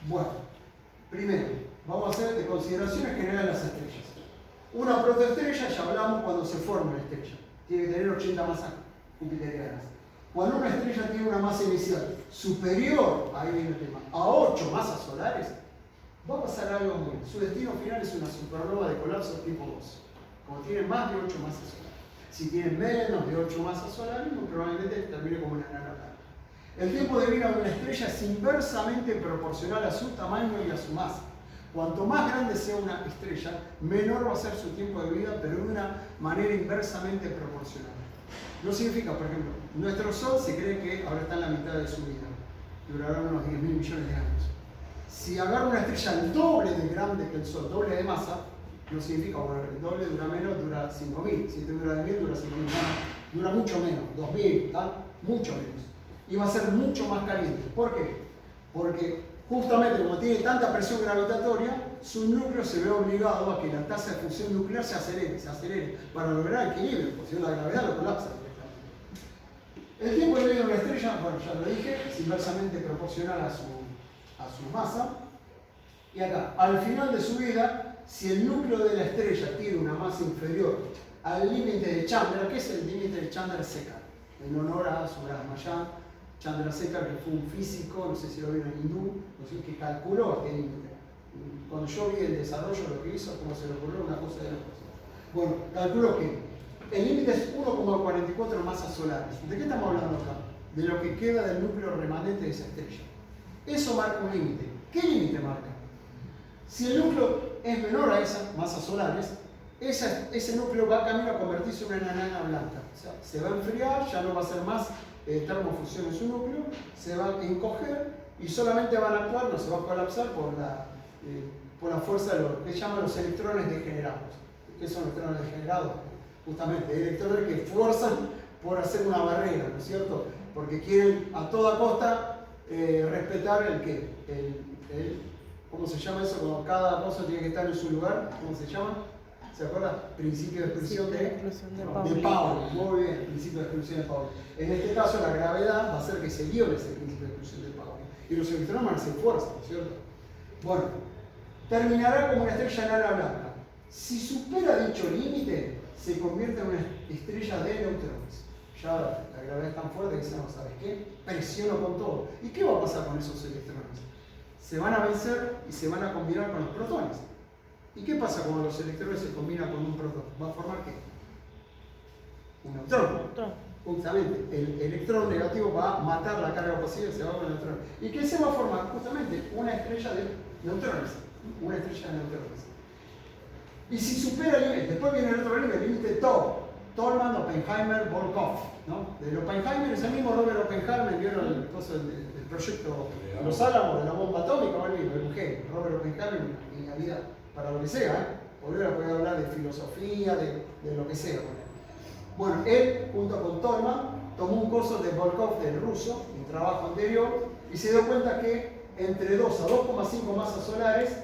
Bueno, primero, vamos a hacer de consideraciones generales las estrellas. Una protoestrella, ya hablamos cuando se forma una estrella. Tiene que tener 80 masas jupiterianas. Cuando una estrella tiene una masa inicial superior, ahí viene el tema, a 8 masas solares, va a pasar algo muy bien. Su destino final es una supernova de colapso tipo 2. Como tiene más de 8 masas solares. Si tiene menos de 8 masas solares, muy probablemente termine como una enana blanca. El tiempo de vida de una estrella es inversamente proporcional a su tamaño y a su masa. Cuanto más grande sea una estrella, menor va a ser su tiempo de vida, pero de una manera inversamente proporcional. No significa, por ejemplo, nuestro Sol se cree que ahora está en la mitad de su vida, durará unos 10.000 millones de años. Si agarra una estrella el doble de grande que el Sol, doble de masa, no significa, bueno, el doble dura menos, dura 5.000. Si este dura 10.000, dura 5.000. Dura mucho menos, 2.000, ¿tá? Mucho menos. Y va a ser mucho más caliente. ¿Por qué? Porque justamente como tiene tanta presión gravitatoria, su núcleo se ve obligado a que la tasa de fusión nuclear se acelere, para lograr equilibrio, porque si no la gravedad lo colapsa. El tiempo de vida de una estrella, bueno, ya lo dije, es inversamente proporcional a su masa. Y acá, al final de su vida, si el núcleo de la estrella tiene una masa inferior al límite de Chandra, ¿qué es el límite de Chandrasekhar? En honor a Subrahmanyan Chandrasekhar, que fue un físico, no sé si lo vieron en hindú, no sé, que calculó este límite. Cuando yo vi el desarrollo de lo que hizo, como se le ocurrió una cosa de la cosa. Bueno, calculó que el límite es 1,44 masas solares. ¿De qué estamos hablando acá? De lo que queda del núcleo remanente de esa estrella. Eso marca un límite. ¿Qué límite marca? Si el núcleo es menor a esas masas solares, ese núcleo va a camino a convertirse en una enana blanca. O sea, se va a enfriar, ya no va a ser más termofusión en su núcleo, se va a encoger y solamente van a actuar, no se va a colapsar por la fuerza de lo que llaman los electrones degenerados. ¿Qué son electrones degenerados? Justamente, electrones que fuerzan por hacer una barrera, ¿no es cierto? Porque quieren a toda costa respetar ¿cómo se llama eso? Cuando cada cosa tiene que estar en su lugar, ¿cómo se llama? ¿Se acuerda? Principio de exclusión de Pauli. Muy bien, principio de exclusión de Pauli. En este caso, la gravedad va a hacer que se viole ese principio de exclusión de Pauli. Y los electrones van a hacer fuerza, ¿no es cierto? Bueno, terminará como una estrella enana blanca. Si supera dicho límite, se convierte en una estrella de neutrones. Ya la gravedad es tan fuerte que decimos, ¿sabes qué? Presiono con todo. ¿Y qué va a pasar con esos electrones? Se van a vencer y se van a combinar con los protones. ¿Y qué pasa cuando los electrones se combinan con un protón? ¿Va a formar qué? Un neutrón. Justamente, el electrón negativo va a matar la carga positiva y se va con el neutrón. ¿Y qué se va a formar? Justamente una estrella de neutrones. Una estrella de neutrones. Y si supera el límite, después viene el otro límite, el límite TOP. Tolman, Oppenheimer, Volkov. ¿No? Del Oppenheimer es el mismo Robert Oppenheimer, vieron el proyecto de los Álamos, de la bomba atómica, el genio. Robert Oppenheimer, genialidad. Para lo que sea, Volver a poder hablar de filosofía, de lo que sea. Bueno, él, junto con Tolman, tomó un curso de Volkov del ruso, un trabajo anterior, y se dio cuenta que entre 2 a 2,5 masas solares,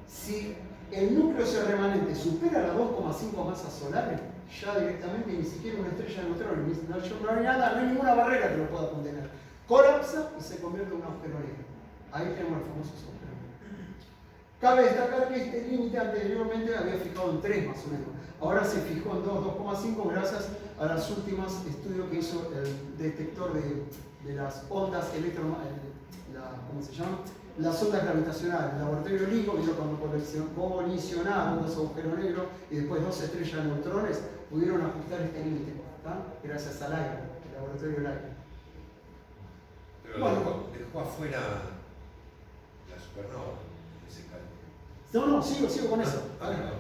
si el núcleo ese remanente supera las 2,5 masas solares, ya directamente ni siquiera una estrella de neutrones, no hay nada, no hay ninguna barrera que lo pueda contener. Colapsa y se convierte en un agujero negro. Ahí tenemos el famoso agujero negro. Cabe destacar que este límite anteriormente había fijado en 3 más o menos. Ahora se fijó en 2,5 gracias a los últimos estudios que hizo el detector de las ondas ¿cómo se llama? Las ondas gravitacionales. El laboratorio LIGO vino cuando colisionaron 2 agujeros negros y después 2 estrellas de neutrones, pudieron ajustar este límite, gracias al aire, el laboratorio del aire. Pero bueno, dejó afuera la supernova. No, sigo con eso.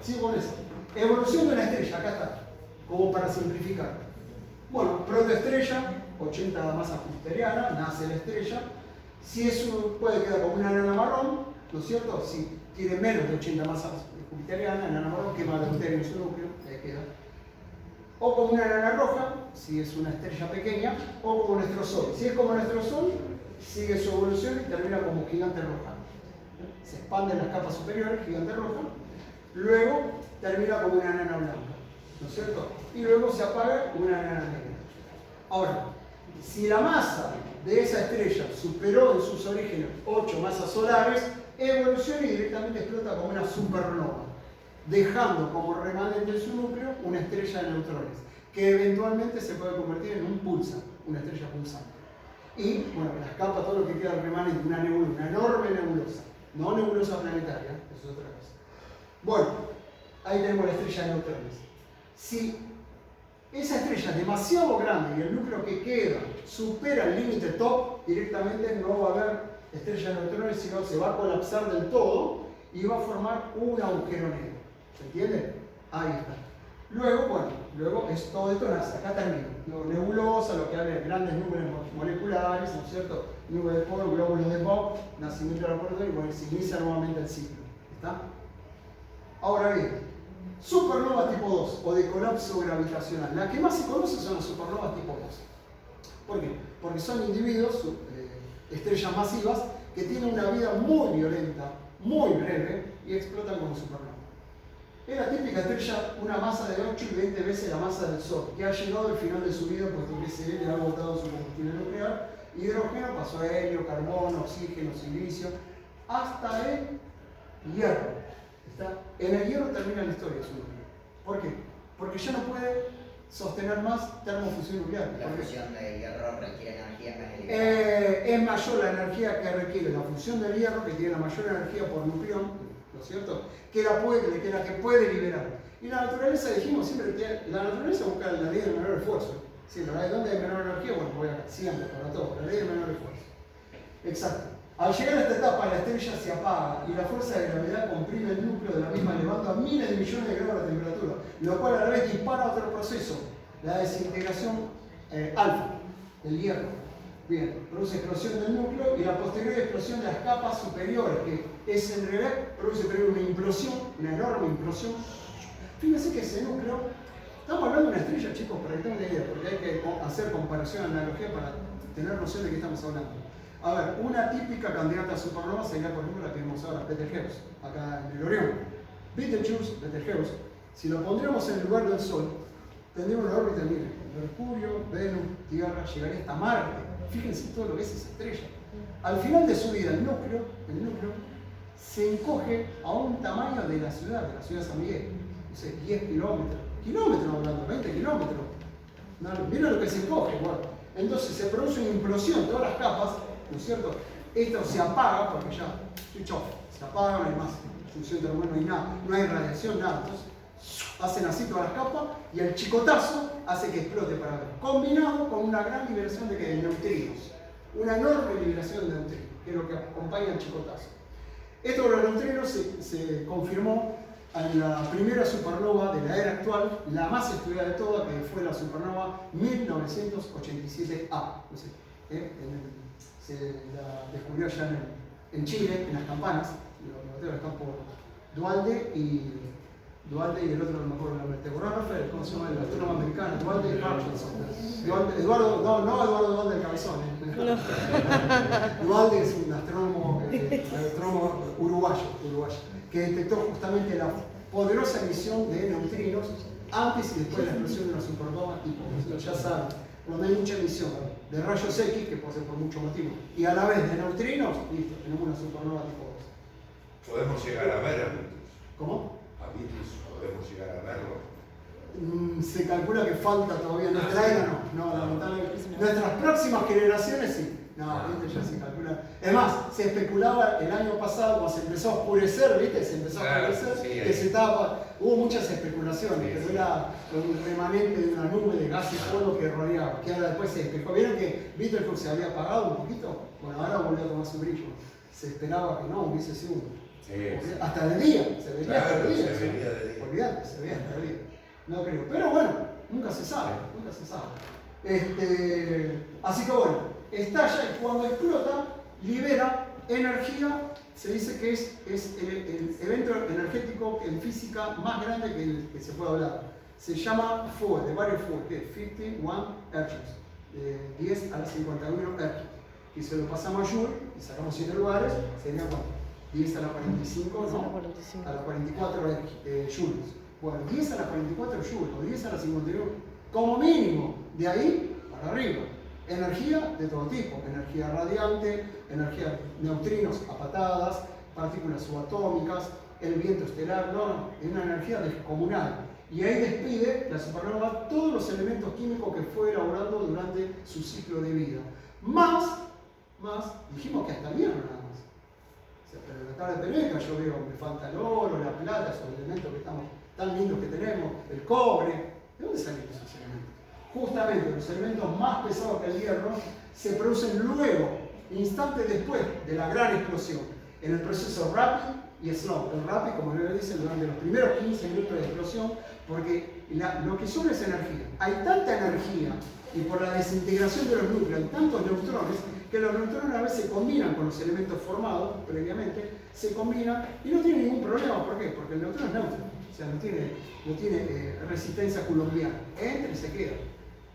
Sigo con eso. Evolución de una estrella, acá está, como para simplificar. Bueno, protoestrella, 80 masas jupiterianas, nace la estrella. Si eso puede quedar como una enana marrón, ¿no es cierto? Si tiene menos de 80 masas jupiterianas, enana marrón, quema deuterio en su núcleo, ahí queda. O como una enana roja, si es una estrella pequeña, o como nuestro Sol. Si es como nuestro Sol, sigue su evolución y termina como gigante roja. Se expande en las capas superiores, gigante roja, luego termina como una enana blanca, ¿no es cierto? Y luego se apaga como una enana negra. Ahora, si la masa de esa estrella superó en sus orígenes 8 masas solares, evoluciona y directamente explota como una supernova, dejando como remanente en su núcleo una estrella de neutrones, que eventualmente se puede convertir en un pulsar, una estrella pulsante. Y, bueno, las capas, todo lo que queda remanente, una nebulosa, una enorme nebulosa. No nebulosa planetaria, eso es otra cosa. Bueno, ahí tenemos la estrella de neutrones. Si esa estrella es demasiado grande y el núcleo que queda supera el límite top, directamente no va a haber estrella de neutrones, sino se va a colapsar del todo y va a formar un agujero negro. ¿Se entiende? Ahí está. Luego es todo esto nace, acá termina. Nebulosa, lo que habla de grandes nubes moleculares, ¿no es cierto? Nubes de polvo, glóbulos de Bob, nacimiento del laboratorio y bueno, se inicia nuevamente el ciclo. ¿Está? Ahora bien, supernova tipo 2 o de colapso gravitacional. La que más se conoce son las supernovas tipo 2. ¿Por qué? Porque son individuos, estrellas masivas, que tienen una vida muy violenta, muy breve y explotan como supernova. Es la típica estrella, una masa de 8 y 20 veces la masa del Sol, que ha llegado al final de su vida puesto que se le ha agotado su combustible nuclear, hidrógeno, pasó a helio, carbono, oxígeno, silicio, hasta el hierro. En el hierro termina la historia de su núcleo. ¿Por qué? Porque ya no puede sostener más termofusión nuclear. La fusión de hierro requiere energía más elevada. Es mayor la energía que requiere la fusión del hierro, que tiene la mayor energía por nucleón, ¿no es cierto? Que la que puede liberar. Y la naturaleza, dijimos siempre que la naturaleza busca la ley del menor esfuerzo. Sí, la ley donde hay menor energía, bueno, voy acá, siempre, para todo, la ley del menor esfuerzo. Exacto. Al llegar a esta etapa, la estrella se apaga y la fuerza de gravedad comprime el núcleo de la misma, elevando a miles de millones de grados la temperatura, lo cual a la vez dispara otro proceso, la desintegración alfa del hierro. Bien, produce explosión del núcleo y la posterior explosión de las capas superiores, que es en realidad produce primero una implosión, una enorme implosión. Fíjense que ese núcleo, estamos hablando de una estrella, chicos, para que tengan una idea, porque hay que hacer comparación, analogía para tener noción de qué estamos hablando. A ver, una típica candidata a supernova sería, por ejemplo, la que vemos ahora, Betelgeuse, acá en el Orión. Betelgeuse, si lo pondríamos en el lugar del Sol, tendríamos la órbita, miren, Mercurio, Venus, Tierra, llegaría hasta Marte. Fíjense todo lo que es esa estrella. Al final de su vida, el núcleo se encoge a un tamaño de la ciudad de San Miguel. Dice 10 kilómetros. Kilómetros hablando, 20 kilómetros. No, miren lo que se encoge, bueno. Entonces se produce una implosión, todas las capas, ¿no es cierto? Esto se apaga porque ya, switch off, se apaga, no hay más función termal, no hay nada, no hay radiación, nada. Entonces, hacen así todas las capas y el chicotazo hace que explote para ver. Combinado con una gran liberación de neutrinos. Una enorme liberación de neutrinos, que es lo que acompaña el chicotazo. Esto de los neutrinos se confirmó en la primera supernova de la era actual, la más estudiada de todas, que fue la supernova 1987A. No sé, se la descubrió allá en Chile, en las campanas. Los laboratorios están por Dualde y el otro, no me acuerdo el nombre. ¿Te acordás, Rafael? ¿Cómo se llama el astrónomo americano? Dualde y Hutchinson. Eduardo Dualde el cabezón. Dualde es un astrónomo uruguayo, que detectó justamente la poderosa emisión de neutrinos antes y después de la explosión de una supernova tipo. Ya saben, cuando hay mucha emisión de rayos X, que puede ser por muchos motivos, y a la vez de neutrinos, listo, tenemos una supernova tipo 2. Podemos llegar a ver a Vitus. ¿Cómo? A Vitus podemos llegar a verlo. Se calcula que falta todavía, nuestra era no, lamentablemente. Nuestras próximas generaciones sí. No, ¿viste? Ya se calcula. Es más, se especulaba el año pasado cuando se empezó a oscurecer, ¿viste? Se empezó a oscurecer, sí, que se estaba. Hubo muchas especulaciones, sí, que era un remanente de una nube de gas y polvo que rodeaba, que ahora después se despejó. ¿Vieron que Betelgeuse se había apagado un poquito? Bueno, ahora volvió a tomar su brillo. Se esperaba que no, hubiese sido hasta de día, se veía hasta de día. Se veía de día. Olvídate, se veía hasta de día. No creo. Pero bueno, nunca se sabe. Así que bueno, estalla y cuando explota, libera energía. Se dice que es el evento energético en física más grande que el que se puede hablar. Se llama fuego, de varios fuegos, que es 51 Hz, 10 a la 51 Hz. Y se lo pasamos a Joule y sacamos 7 lugares, sería cuánto? 10 a la 45, ¿no? A la 44 joules. Bueno, 10 a la 44 joules o 10 a la 51, como mínimo, de ahí para arriba. Energía de todo tipo, energía radiante, energía neutrinos a patadas, partículas subatómicas, el viento estelar, es una energía descomunal. Y ahí despide la supernova todos los elementos químicos que fue elaborando durante su ciclo de vida. Más, dijimos que hasta el hierro nada más. O sea, pero en la tabla de Peneca yo veo que me falta el oro, la plata, esos elementos que estamos tan lindos que tenemos, el cobre. ¿De dónde salen esos elementos? Justamente los elementos más pesados que el hierro se producen luego, instantes después de la gran explosión, en el proceso rapid y slow. El rapid, como le dicen, durante los primeros 15 minutos de explosión, porque lo que sobra es energía. Hay tanta energía y por la desintegración de los núcleos hay tantos neutrones que los neutrones a veces se combinan con los elementos formados previamente, se combinan y no tienen ningún problema. ¿Por qué? Porque el neutrón es neutro, o sea, no tiene resistencia coulombiana, entra y se queda.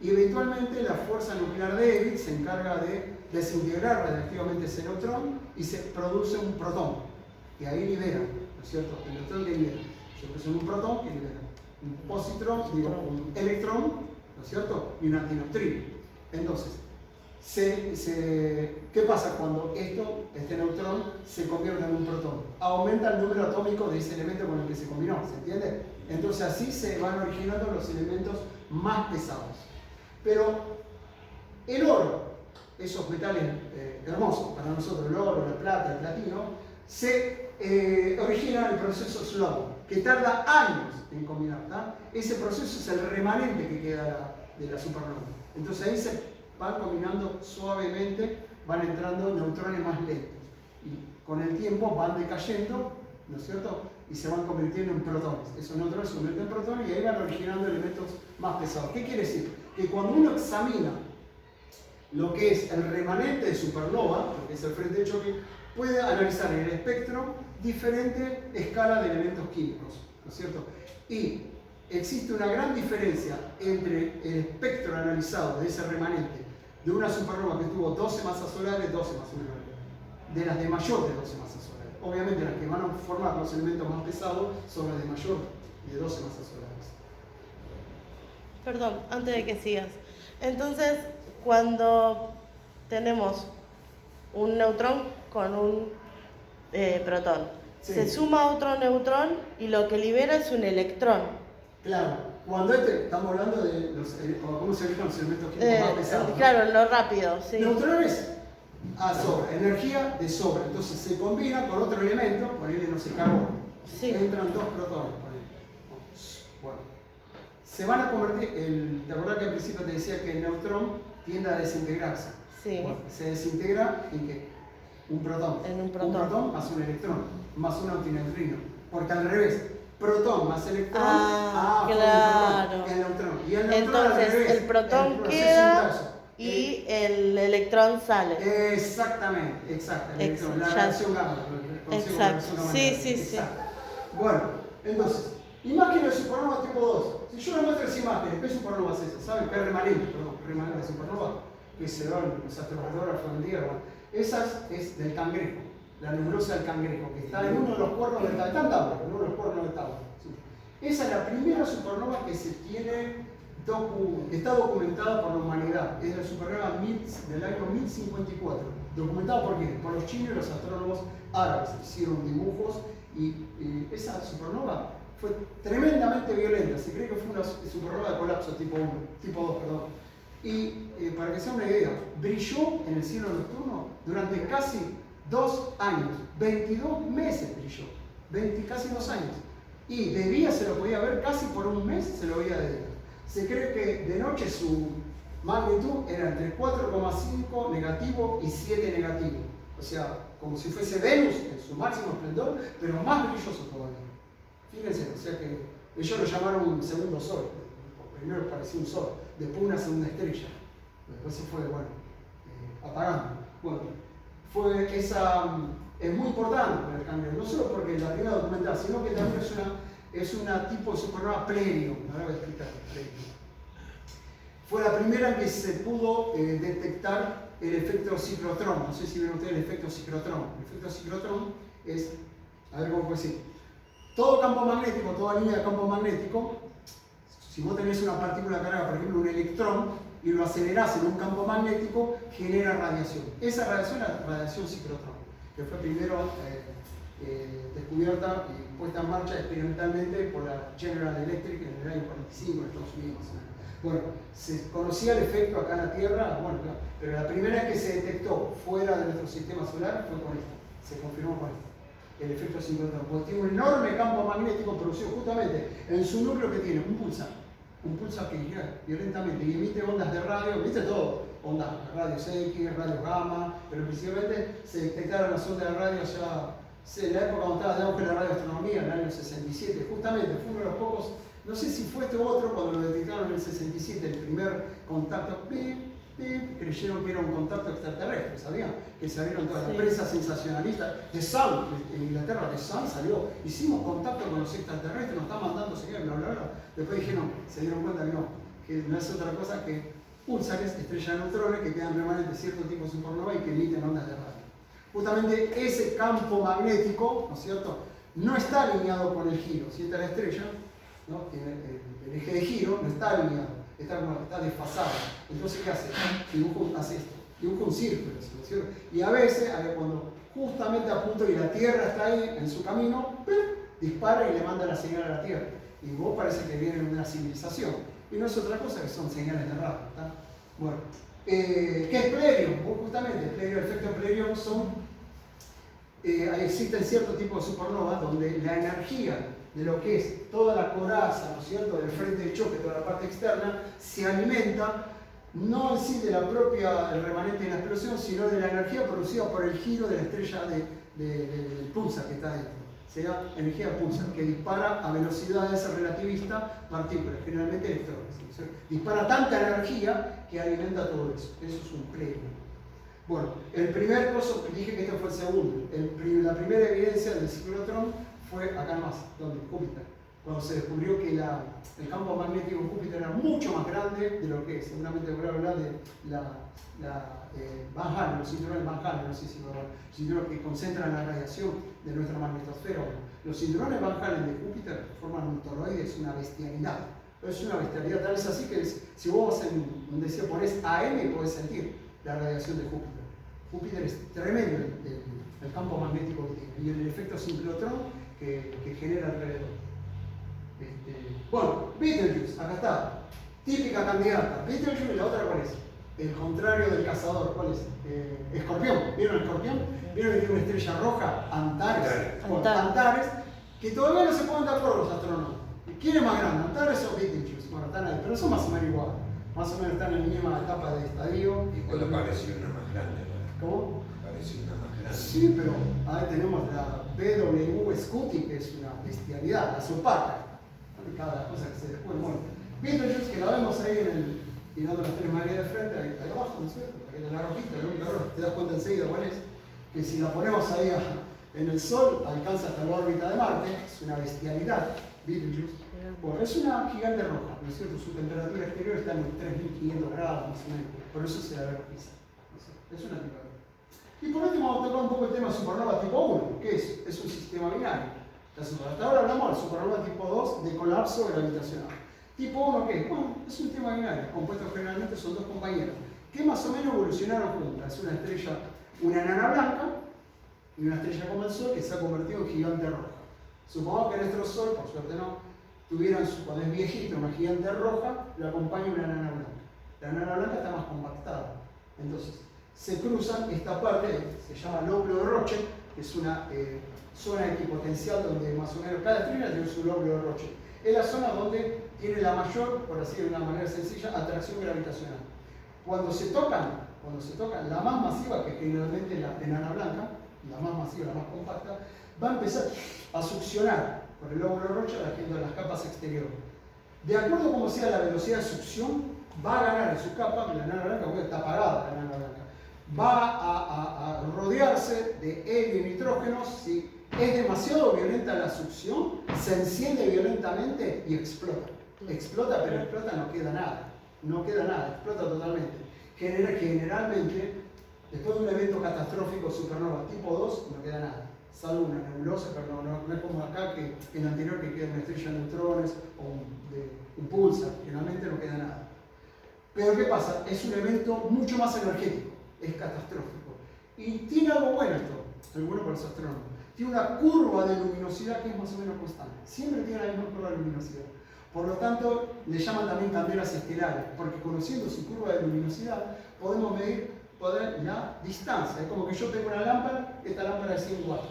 Y eventualmente la fuerza nuclear débil se encarga de desintegrar radiactivamente ese neutrón y se produce un protón. Y ahí libera, ¿no es cierto? El neutrón que libera. Se produce un protón que libera un positrón, un electrón, ¿no es cierto? Y un antineutrino. Entonces, ¿qué pasa cuando este neutrón se convierte en un protón? Aumenta el número atómico de ese elemento con el que se combinó, ¿se entiende? Entonces así se van originando los elementos más pesados. Pero el oro, esos metales hermosos para nosotros, el oro, la plata, el platino, se origina en el proceso slow, que tarda años en combinar. ¿tá? Ese proceso es el remanente que queda de la supernova. Entonces ahí se van combinando suavemente, van entrando neutrones más lentos. y con el tiempo van decayendo, ¿no es cierto? Y se van convirtiendo en protones. Esos neutrones se convierten en protones y ahí van originando elementos más pesados. ¿Qué quiere decir? Que cuando uno examina lo que es el remanente de supernova, lo que es el frente de choque, puede analizar en el espectro diferente escala de elementos químicos, ¿no es cierto? Y existe una gran diferencia entre el espectro analizado de ese remanente de una supernova que tuvo 12 masas solares, 12 masas solares, de las de mayor de 12 masas solares. Obviamente las que van a formar los elementos más pesados son las de mayor de 12 masas solares. Perdón, antes de que sigas. Entonces, cuando tenemos un neutrón con un protón, Sí. se suma otro neutrón y lo que libera es un electrón. Claro, cuando estamos hablando de cómo se ubican los elementos químicos más pesados, ¿no? Claro, lo rápido, sí. Neutrones a sobra, energía de sobra. Entonces se combina con otro elemento, ponele, no sé, carbono. Sí. Entran dos protones, ponele. Bueno, se van a convertir, ¿te acordás que al principio te decía que el neutrón tiende a desintegrarse? Sí. Bueno, se desintegra en qué? Un protón. En un protón. Un protón más un electrón, más un antineutrino. Porque al revés, protón más electrón, claro. el neutrón. Y el neutrón al Entonces, revés, el protón el proceso queda inverso. y el electrón sale. Exactamente, exacto. La Ya. radiación gamma. Exacto. Sí, sí, sí. Bueno, entonces, imagen de supernova tipo 2. Si yo le muestro esa imagen, ¿qué supernova es esa? ¿Saben qué remanente? Perdón, remanente de supernova. Que se dan los astrofotógrafos en día. Bueno, esa es del cangrejo, la nebulosa del cangrejo, que está en uno de los cuernos del Tauro. Está en Tauro, en uno de los cuernos del Tauro. Sí. Esa es la primera supernova que se tiene está documentada por la humanidad. Es la supernova del año 1054. ¿Documentada por quién? Por los chinos y los astrónomos árabes. Hicieron dibujos y esa supernova fue tremendamente violenta. Se cree que fue una supernova de colapso tipo 1, tipo 2, perdón. Y para que sea una idea, brilló en el cielo nocturno durante casi 2 años. 22 meses brilló. Casi 2 años. Y de día se lo podía ver, casi por un mes se lo veía de día. Se cree que de noche su magnitud era entre 4,5 negativo y 7 negativo. O sea, como si fuese Venus en su máximo esplendor, pero más brilloso todavía. Fíjense, o sea que ellos lo llamaron un segundo sol. Primero parecía un sol, después una segunda estrella. Después se fue, bueno, apagando. Bueno, es muy importante para el cambio, no solo porque la primera documentada, sino que también es una tipo de supernova Pleirio. Ahora voy a explicar Pleirio. Fue la primera en que se pudo detectar el efecto ciclotrón. No sé si ven ustedes el efecto ciclotrón. El efecto ciclotrón es, a ver cómo puedo decir, todo campo magnético, toda línea de campo magnético. Si vos tenés una partícula cargada, por ejemplo un electrón, y lo acelerás en un campo magnético, genera radiación. Esa radiación es la radiación ciclotrón, que fue primero descubierta y puesta en marcha experimentalmente por la General Electric en el año 45 en Estados Unidos. Bueno, se conocía el efecto acá en la Tierra, bueno, claro, pero la primera vez que se detectó fuera de nuestro sistema solar fue con esto, se confirmó con esto. El efecto ciclotrón, porque tiene un enorme campo magnético producido justamente en su núcleo que tiene un pulsar que gira violentamente y emite ondas de radio, viste todo, ondas de radios X, radios gamma, pero principalmente se detectaron las ondas de radio ya en la época cuando estaba de auge la radioastronomía, en el año 67, justamente fue uno de los pocos, no sé si fue este u otro, cuando lo detectaron en el 67, el primer contacto, creyeron que era un contacto extraterrestre, ¿sabían? Que salieron toda la prensa sensacionalista. The Sun, en Inglaterra, The Sun salió, hicimos contacto con los extraterrestres, nos están mandando señales, bla, bla, bla. Después dijeron, se dieron cuenta que no es otra cosa que púlsares, estrellas de neutrones que quedan remanentes de cierto tipo de supernova y que emiten ondas de radio. Justamente ese campo magnético, ¿no es cierto?, no está alineado con el giro. Si esta es la estrella, ¿no?, tiene el eje de giro, no está alineado. Está desfasado. Entonces, ¿qué hace? Hace esto, dibuja un círculo, ¿no es cierto? Y a veces, cuando justamente a punto y la Tierra está ahí en su camino, dispara y le manda la señal a la Tierra. Y vos parece que viene de una civilización. Y no es otra cosa que son señales de radio. ¿Está? Bueno, ¿qué es Pleirio? Justamente, el efecto Pleirio existen ciertos tipos de supernovas donde la energía de lo que es toda la coraza, ¿no es cierto?, del frente de choque, toda la parte externa, se alimenta no en sí de la propia el remanente de la explosión, sino de la energía producida por el giro de la estrella del pulsar que está dentro. Sería energía pulsar, que dispara a velocidades relativistas partículas, generalmente electrones. Dispara tanta energía que alimenta todo eso. Eso es un premio. Bueno, el primer coso, dije que este fue el segundo. La primera evidencia del ciclotrón fue acá nomás, donde Júpiter. Cuando se descubrió que el campo magnético de Júpiter era mucho más grande de lo que es. Seguramente voy a hablar de Van Allen, los cinturones Van Allen, no sé si los cinturones que concentran la radiación de nuestra magnetosfera. Los cinturones Van Allen de Júpiter forman un toroide, es una bestialidad. Es una bestialidad, tal vez así que si vos pones AM podés sentir la radiación de Júpiter. Júpiter es tremendo el campo magnético que tiene y el efecto ciclotrón que genera alrededor. Bueno, Betelgeuse, acá está. Típica candidata. Betelgeuse y la otra, ¿cuál es? El contrario del cazador, ¿cuál es? Escorpión. ¿Vieron el escorpión? ¿Vieron que tiene una estrella roja? Antares. Antares, que todavía no se ponen de acuerdo los astrónomos. ¿Quién es más grande, Antares o Betelgeuse? Bueno, están ahí, pero son más o menos igual. Más o menos están en la misma etapa de estadio. Igual apareció una más grande, ¿no? ¿Cómo? Apareció una más grande. Sí, pero ahí tenemos la BW Scuti, que es una bestialidad, la sopaca. Cada cosa que se descubre. Bueno, Betelgeuse, que la vemos ahí tirando las tres Marías de frente, ahí abajo, ¿no es cierto? Ahí en la rojita, el único error, te das cuenta enseguida cuál es. Que si la ponemos ahí en el Sol, alcanza hasta la órbita de Marte, es una bestialidad. Betelgeuse. Bueno, es una gigante roja, ¿no es cierto? Su temperatura exterior está en 3500 grados, más o menos. Por eso se la ve rojiza. Es una tipo de... Y por último vamos a tocar un poco el tema supernova tipo 1, que es un sistema binario. Hasta ahora hablamos del supernova tipo 2 de colapso gravitacional. Tipo 1, ¿qué es? Bueno, es un sistema binario, compuesto generalmente son dos compañeros, que más o menos evolucionaron juntas. Es una estrella, una enana blanca y una estrella como el Sol que se ha convertido en gigante roja. Supongamos que nuestro Sol, por suerte no, cuando es viejito, una gigante roja, lo acompaña una enana blanca. La enana blanca está más compactada. Entonces, se cruzan esta parte, se llama lóbulo de Roche, que es una zona equipotencial donde más o menos cada estrella tiene su lóbulo de Roche. Es la zona donde tiene la mayor, por así decirlo de una manera sencilla, atracción gravitacional. Cuando se tocan, la más masiva, que es generalmente la enana blanca, la más masiva, la más compacta, va a empezar a succionar por el lóbulo de Roche a las capas exteriores. De acuerdo a cómo sea la velocidad de succión, va a ganar en su capa, la enana blanca, porque está apagada la enana blanca, va a rodearse de helio y nitrógeno. Si es demasiado violenta la succión, se enciende violentamente y explota. Explota, pero explota, no queda nada. No queda nada, explota totalmente. Generalmente, después de un evento catastrófico supernova tipo 2, no queda nada. Salvo una nebulosa, pero no es como acá que en el anterior que queda una estrella de neutrones o un pulsar. Generalmente no queda nada. Pero ¿qué pasa? Es un evento mucho más energético. Es catastrófico. Y tiene algo bueno esto, algo bueno para los astrónomos. Tiene una curva de luminosidad que es más o menos constante. Siempre tiene la misma curva de luminosidad. Por lo tanto, le llaman también candelas estelares, porque conociendo su curva de luminosidad, podemos medir la distancia. Es como que yo tengo una lámpara, esta lámpara es 100 watts.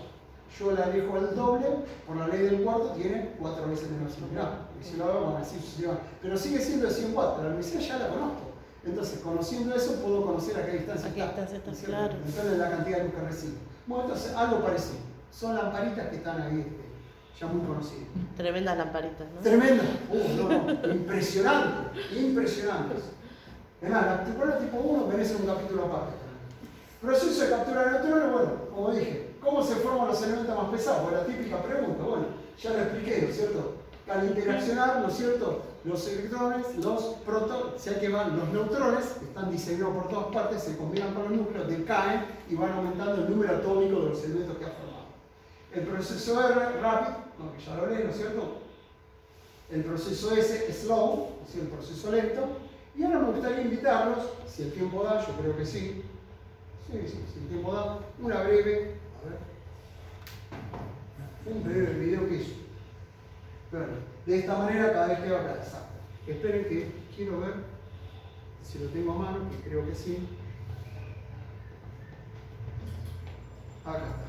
Yo la alejo al doble, por la ley del cuarto tiene 4 veces menos luminosidad. Y si lo hago, bueno, así sucesivamente. Pero sigue siendo de 100 watts, la luminosidad ya la conozco. Entonces, conociendo eso, puedo conocer a qué distancia está. Claro. Entonces, la cantidad de luz que recibe. Bueno, entonces, algo parecido. Son lamparitas que están ahí, ya muy conocidas. Tremendas lamparitas, ¿no? Tremendas. Impresionante. Impresionantes. Es más, la temporada tipo 1 merece un capítulo aparte. Proceso de captura de neutrones, bueno, como dije, ¿cómo se forman los elementos más pesados? Pues la típica pregunta, bueno, ya lo expliqué, ¿no es cierto? Al interaccionar, ¿no es cierto? Los electrones, los protones, sea que van los neutrones, están diseminados por todas partes, se combinan con los núcleos, decaen y van aumentando el número atómico de los elementos que ha formado. El proceso R, rápido, no, que ya lo leí, ¿no es cierto? El proceso S, slow, es decir, el proceso lento. Y ahora me gustaría invitarlos, si el tiempo da, yo creo que sí. Si el tiempo da, una breve, un breve video que hizo. Bueno, de esta manera cada vez que va a calzar. Esperen que quiero ver si lo tengo a mano, que creo que sí. Acá está.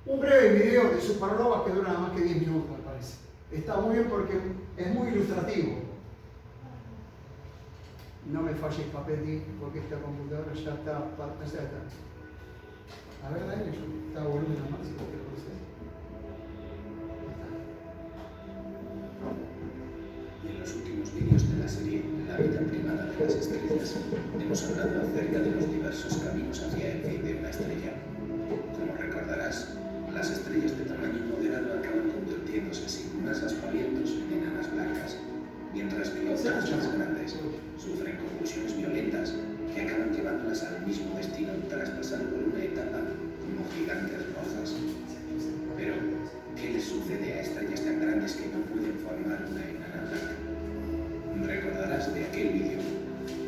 Un breve video de supernovas que dura nada más que 10 minutos, me parece. Está muy bien porque es muy ilustrativo. No me falles papel porque esta computadora ya está. A ver, Daniel, yo está a volumen a más, si cualquier cosa. En los últimos vídeos de la serie La vida privada de las estrellas, hemos hablado acerca de los diversos caminos hacia el fin de una estrella. Como recordarás, las estrellas de tamaño moderado acaban convirtiéndose sin más aspavientos en enanas blancas, mientras que otras más grandes sufren convulsiones violentas que acaban llevándolas al mismo destino tras pasar por una etapa como gigantes rojas. Pero, ¿qué les sucede a estrellas tan grandes que no pueden formar una enana blanca? Recordarás de aquel vídeo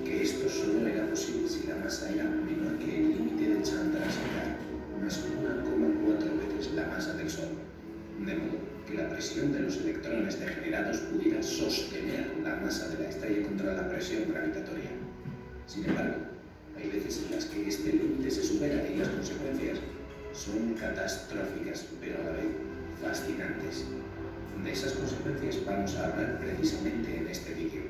que esto solo era posible si la masa era menor que el límite de Chandrasekhar, más 1,4 veces la masa del Sol, de modo que la presión de los electrones degenerados pudiera sostener la masa de la estrella contra la presión gravitatoria. Sin embargo, hay veces en las que este límite se supera y las consecuencias son catastróficas, pero a la vez fascinantes. De esas consecuencias vamos a hablar precisamente en este vídeo,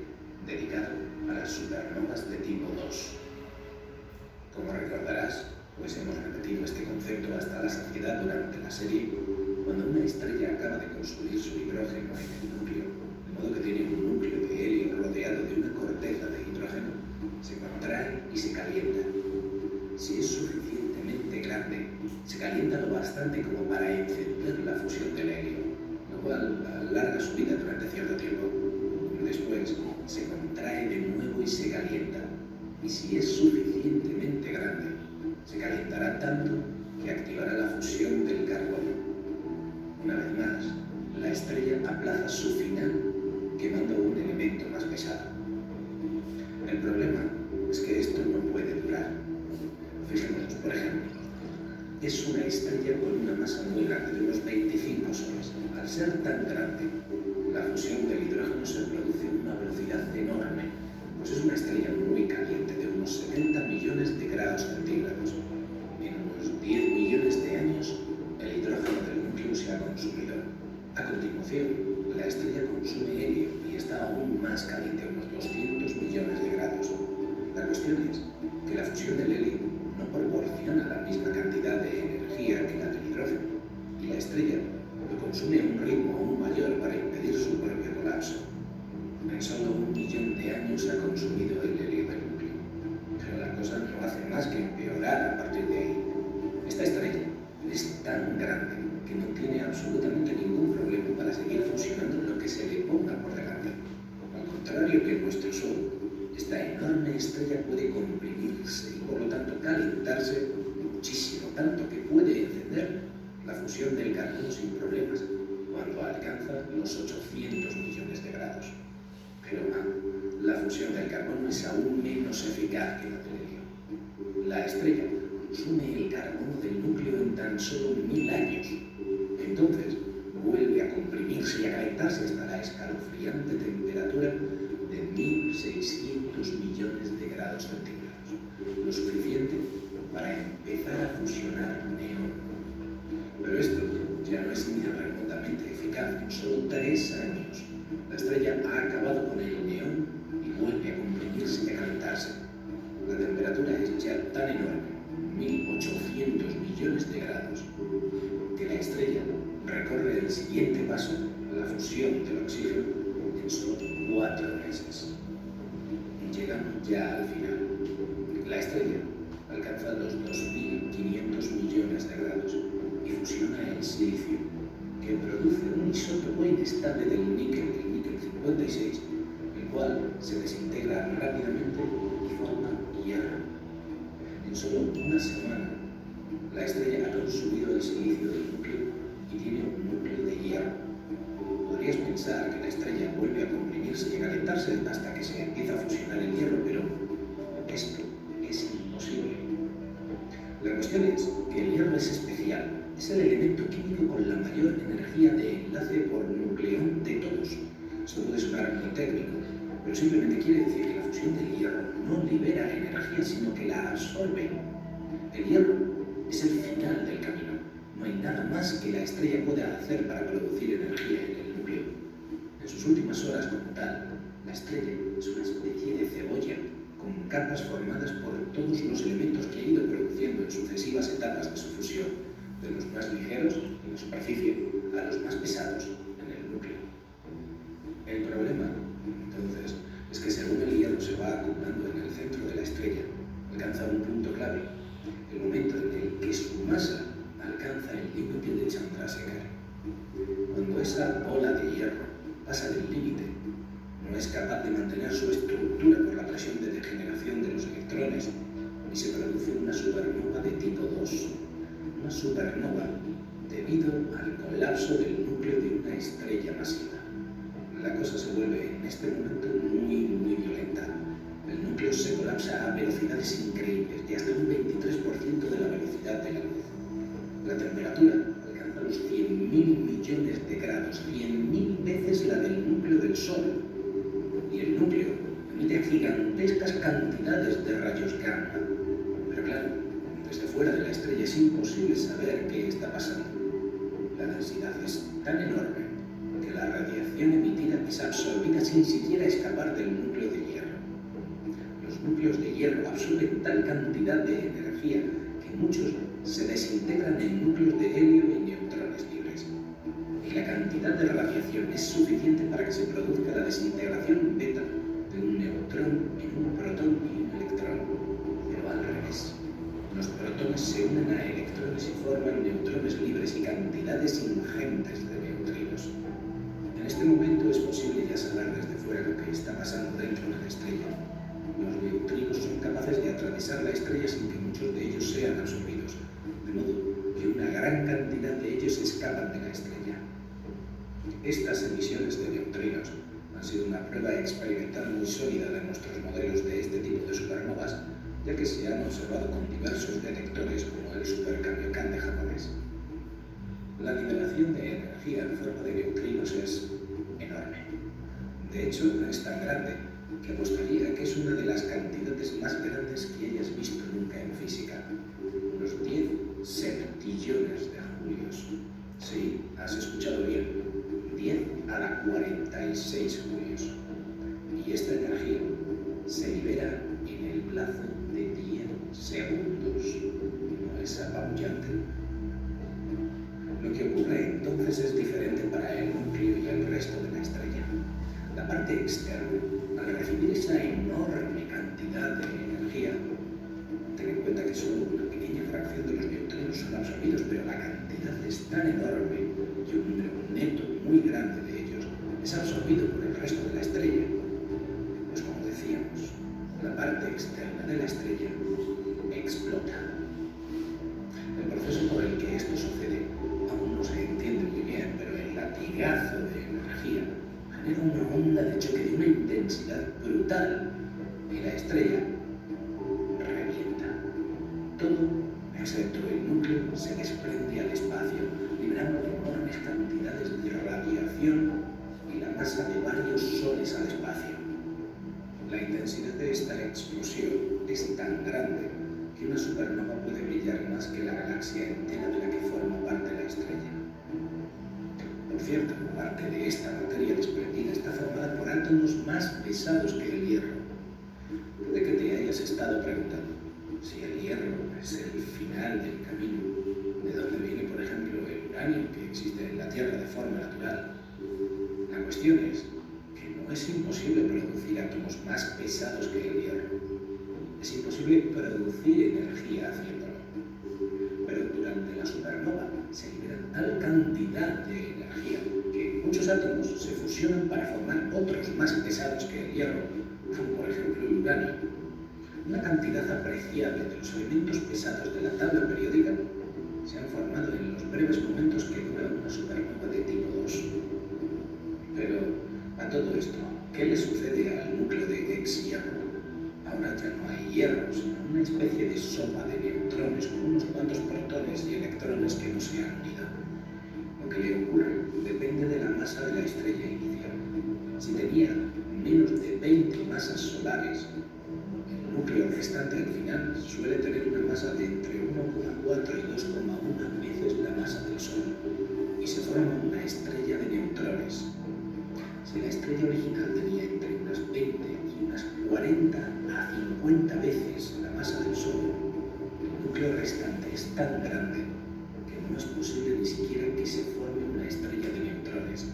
dedicado a las supernovas de tipo 2. Como recordarás, pues hemos repetido este concepto hasta la saciedad durante la serie, cuando una estrella acaba de consumir su hidrógeno en el núcleo, de modo que tiene un núcleo de helio rodeado de una corteza de hidrógeno, se contrae y se calienta. Si es suficientemente grande, se calienta lo bastante como para encender la fusión del helio, lo cual alarga su vida durante cierto tiempo. Después, se contrae de nuevo y se calienta. Y si es suficientemente grande, se calentará tanto que activará la fusión del carbono. Una vez más, la estrella aplaza su final quemando un elemento más pesado. El problema es que esto no puede durar. Fijémonos, por ejemplo, es una estrella con una masa muy grande, de unos 25 soles. Al ser tan grande, la fusión del hidrógeno se produce a una velocidad enorme, pues es una estrella muy caliente, de unos 70 millones de grados centígrados. En unos 10 millones de años, el hidrógeno del núcleo se ha consumido. A continuación, la estrella consume helio y está aún más caliente, unos 200 millones de grados. La cuestión es que la fusión del helio no proporciona la misma cantidad de energía que la del hidrógeno, y la estrella lo consume a un ritmo aún mayor para impedir su propio colapso. En solo 1 millón de años ha consumido el helio del núcleo, pero la cosa no hace más que empeorar a partir de ahí. Esta estrella es tan grande que no tiene absolutamente ningún problema para seguir fusionando lo que se le ponga por delante. Al contrario que nuestro Sol, esta enorme estrella puede comprimirse y por lo tanto calentarse muchísimo, tanto que puede encender la fusión del carbono sin problemas cuando alcanza los 800 millones de grados. Pero la fusión del carbono es aún menos eficaz que la del helio. La estrella consume el carbono del núcleo en tan solo 1000 años. Entonces vuelve a comprimirse y a calentarse hasta la escalofriante temperatura de 1600 millones de grados centígrados, lo suficiente para empezar a fusionar neón. Pero esto ya no es ni remotamente eficaz. En solo 3 años, la estrella ha acabado con el neón y vuelve a comprimirse y a calentarse. La temperatura es ya tan enorme, 1800 millones de grados, que la estrella recorre el siguiente paso, la fusión del oxígeno, en solo 4 meses. Llegamos ya al final. La estrella alcanza los 2500 millones de grados y fusiona el silicio, que produce un isótopo inestable del níquel, el níquel 56, el cual se desintegra rápidamente y forma hierro. En solo 1 semana, la estrella ha consumido el silicio del núcleo y tiene un núcleo de hierro. Podrías pensar que la estrella vuelve a comprimirse y a calentarse hasta que se empieza a fusionar el hierro, pero esto es imposible. La cuestión es que el hierro es especial, es el elemento químico con la mayor energía de enlace por nucleón de todos. Esto puede sonar muy técnico, pero simplemente quiere decir que la fusión del hierro no libera energía, sino que la absorbe. El hierro es el final del camino. No hay nada más que la estrella pueda hacer para producir energía en el núcleo. En sus últimas horas como tal, la estrella es una especie de cebolla capas formadas por todos los elementos que ha ido produciendo en sucesivas etapas de su fusión, de los más ligeros en la superficie a los más pesados en el núcleo. El problema, entonces, es que según el hierro se va acumulando en el centro de la estrella, alcanza un punto clave, el momento en el que su masa alcanza el límite de Chandrasekhar. Cuando esa bola de hierro pasa del límite, no es capaz de mantener su estructura por la presión de degeneración de los electrones y se produce una supernova de tipo 2, una supernova debido al colapso del núcleo de una estrella masiva. La cosa se vuelve en este momento muy violenta. El núcleo se colapsa a velocidades increíbles, de hasta un 23% de la velocidad de la luz. La temperatura alcanza los 100.000 millones de grados, 100.000 veces la del núcleo del Sol. Y el núcleo emite gigantescas cantidades de rayos gamma. Pero claro, desde fuera de la estrella es imposible saber qué está pasando. La densidad es tan enorme que la radiación emitida es absorbida sin siquiera escapar del núcleo de hierro. Los núcleos de hierro absorben tal cantidad de energía que muchos se desintegran en núcleos de helio y neutrones libres. Y la cantidad de radiación es suficiente para que se produzca la desintegración beta de un neutrón en un protón y un electrón. Pero al revés. Los protones se unen a electrones y forman neutrones libres y cantidades ingentes de neutrinos. En este momento es posible ya saber desde fuera lo que está pasando dentro de la estrella. Los neutrinos son capaces de atravesar la estrella sin que muchos de ellos sean absorbidos, de modo que una gran cantidad de ellos escapan de la estrella. Estas emisiones de neutrinos han sido una prueba experimental muy sólida de nuestros modelos de este tipo de supernovas, ya que se han observado con diversos detectores como el Superkamiokande japonés. La liberación de energía en forma de neutrinos es enorme. De hecho, es tan grande que apostaría que es una de las cantidades más grandes que hayas visto nunca en física. Unos 10 septillones de julios. Sí, has escuchado bien. 10 a la 46 julios. Y esta energía se libera en el plazo de 10 segundos. ¿No es apabullante? Lo que ocurre entonces es diferente para el núcleo y el resto de la estrella. La parte externa, al recibir esa enorme cantidad de energía, ten en cuenta que solo una pequeña fracción de los neutrinos son absorbidos, pero la cantidad es tan enorme que un número neto muy grande de ellos es absorbido por el resto de la estrella. Pues como decíamos, la parte externa de la estrella explota. El proceso por el que esto sucede aún no se entiende muy bien, pero el latigazo de energía genera una onda de choque de una intensidad brutal y la estrella revienta. Todo, excepto el núcleo, se desprende al espacio, liberando enormes cantidades de radiación y la masa de varios soles al espacio. La intensidad de esta explosión es tan grande que una supernova puede brillar más que la galaxia entera de la que forma parte la estrella. Por cierto, parte de esta materia desprendida está formada por átomos más pesados que el hierro. Puede que te hayas estado preguntando si el hierro es el final del camino, de donde viene, por ejemplo, el uranio que existe en la Tierra de forma natural. La cuestión es que no es imposible producir átomos más pesados que el hierro. Es imposible producir energía haciéndolo. Pero durante la supernova se libera tal cantidad de energía que muchos átomos se fusionan para formar otros más pesados que el hierro, como por ejemplo el uranio. Una cantidad apreciable de los elementos pesados de la tabla periódica se han formado en los breves momentos que dura una supernova de tipo 2. Pero a todo esto, ¿qué le sucede al núcleo de ex-hierro? Ahora ya no hay hierro, sino una especie de sopa de neutrones con unos cuantos protones y electrones que no se han unido. Lo que le ocurre depende de la masa de la estrella inicial. Si tenía menos de 20 masas solares, el núcleo restante al final suele tener una masa de entre 1,4 y 2,1 veces la masa del Sol y se forma una estrella de neutrones. Si la estrella original tenía entre unas 20 y unas 40 a a 50 veces la masa del Sol, el núcleo restante es tan grande que no es posible ni siquiera que se forme una estrella de neutrones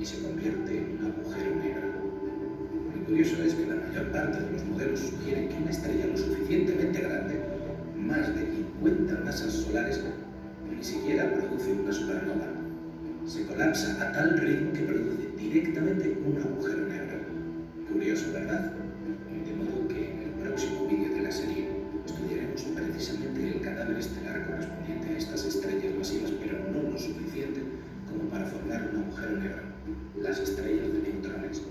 y se convierte en un agujero negro. Lo curioso es que la mayor parte de los modelos sugieren que una estrella lo suficientemente grande, más de 50 masas solares, ni siquiera produce una supernova. Se colapsa a tal ritmo que produce directamente un agujero negro. Curioso, ¿verdad? De modo que en el próximo vídeo de la serie estudiaremos precisamente el cadáver estelar correspondiente a estas estrellas masivas, pero no lo suficiente como para formar un agujero negro. Las estrellas de neutrones,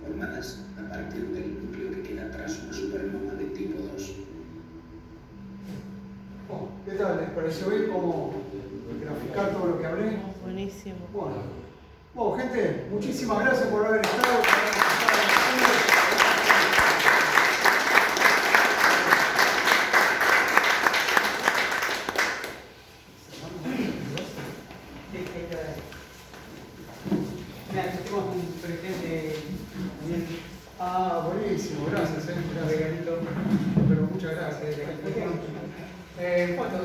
formadas a partir del núcleo que queda tras una supernova de tipo 2. Bueno, ¿qué tal? ¿Les pareció bien cómo graficar todo lo que hablé? Buenísimo. Bueno, gente, muchísimas gracias por haber estado. Tenemos un presente también. Ah, buenísimo, gracias. Un regalito, pero muchas gracias. ¿Cuánto?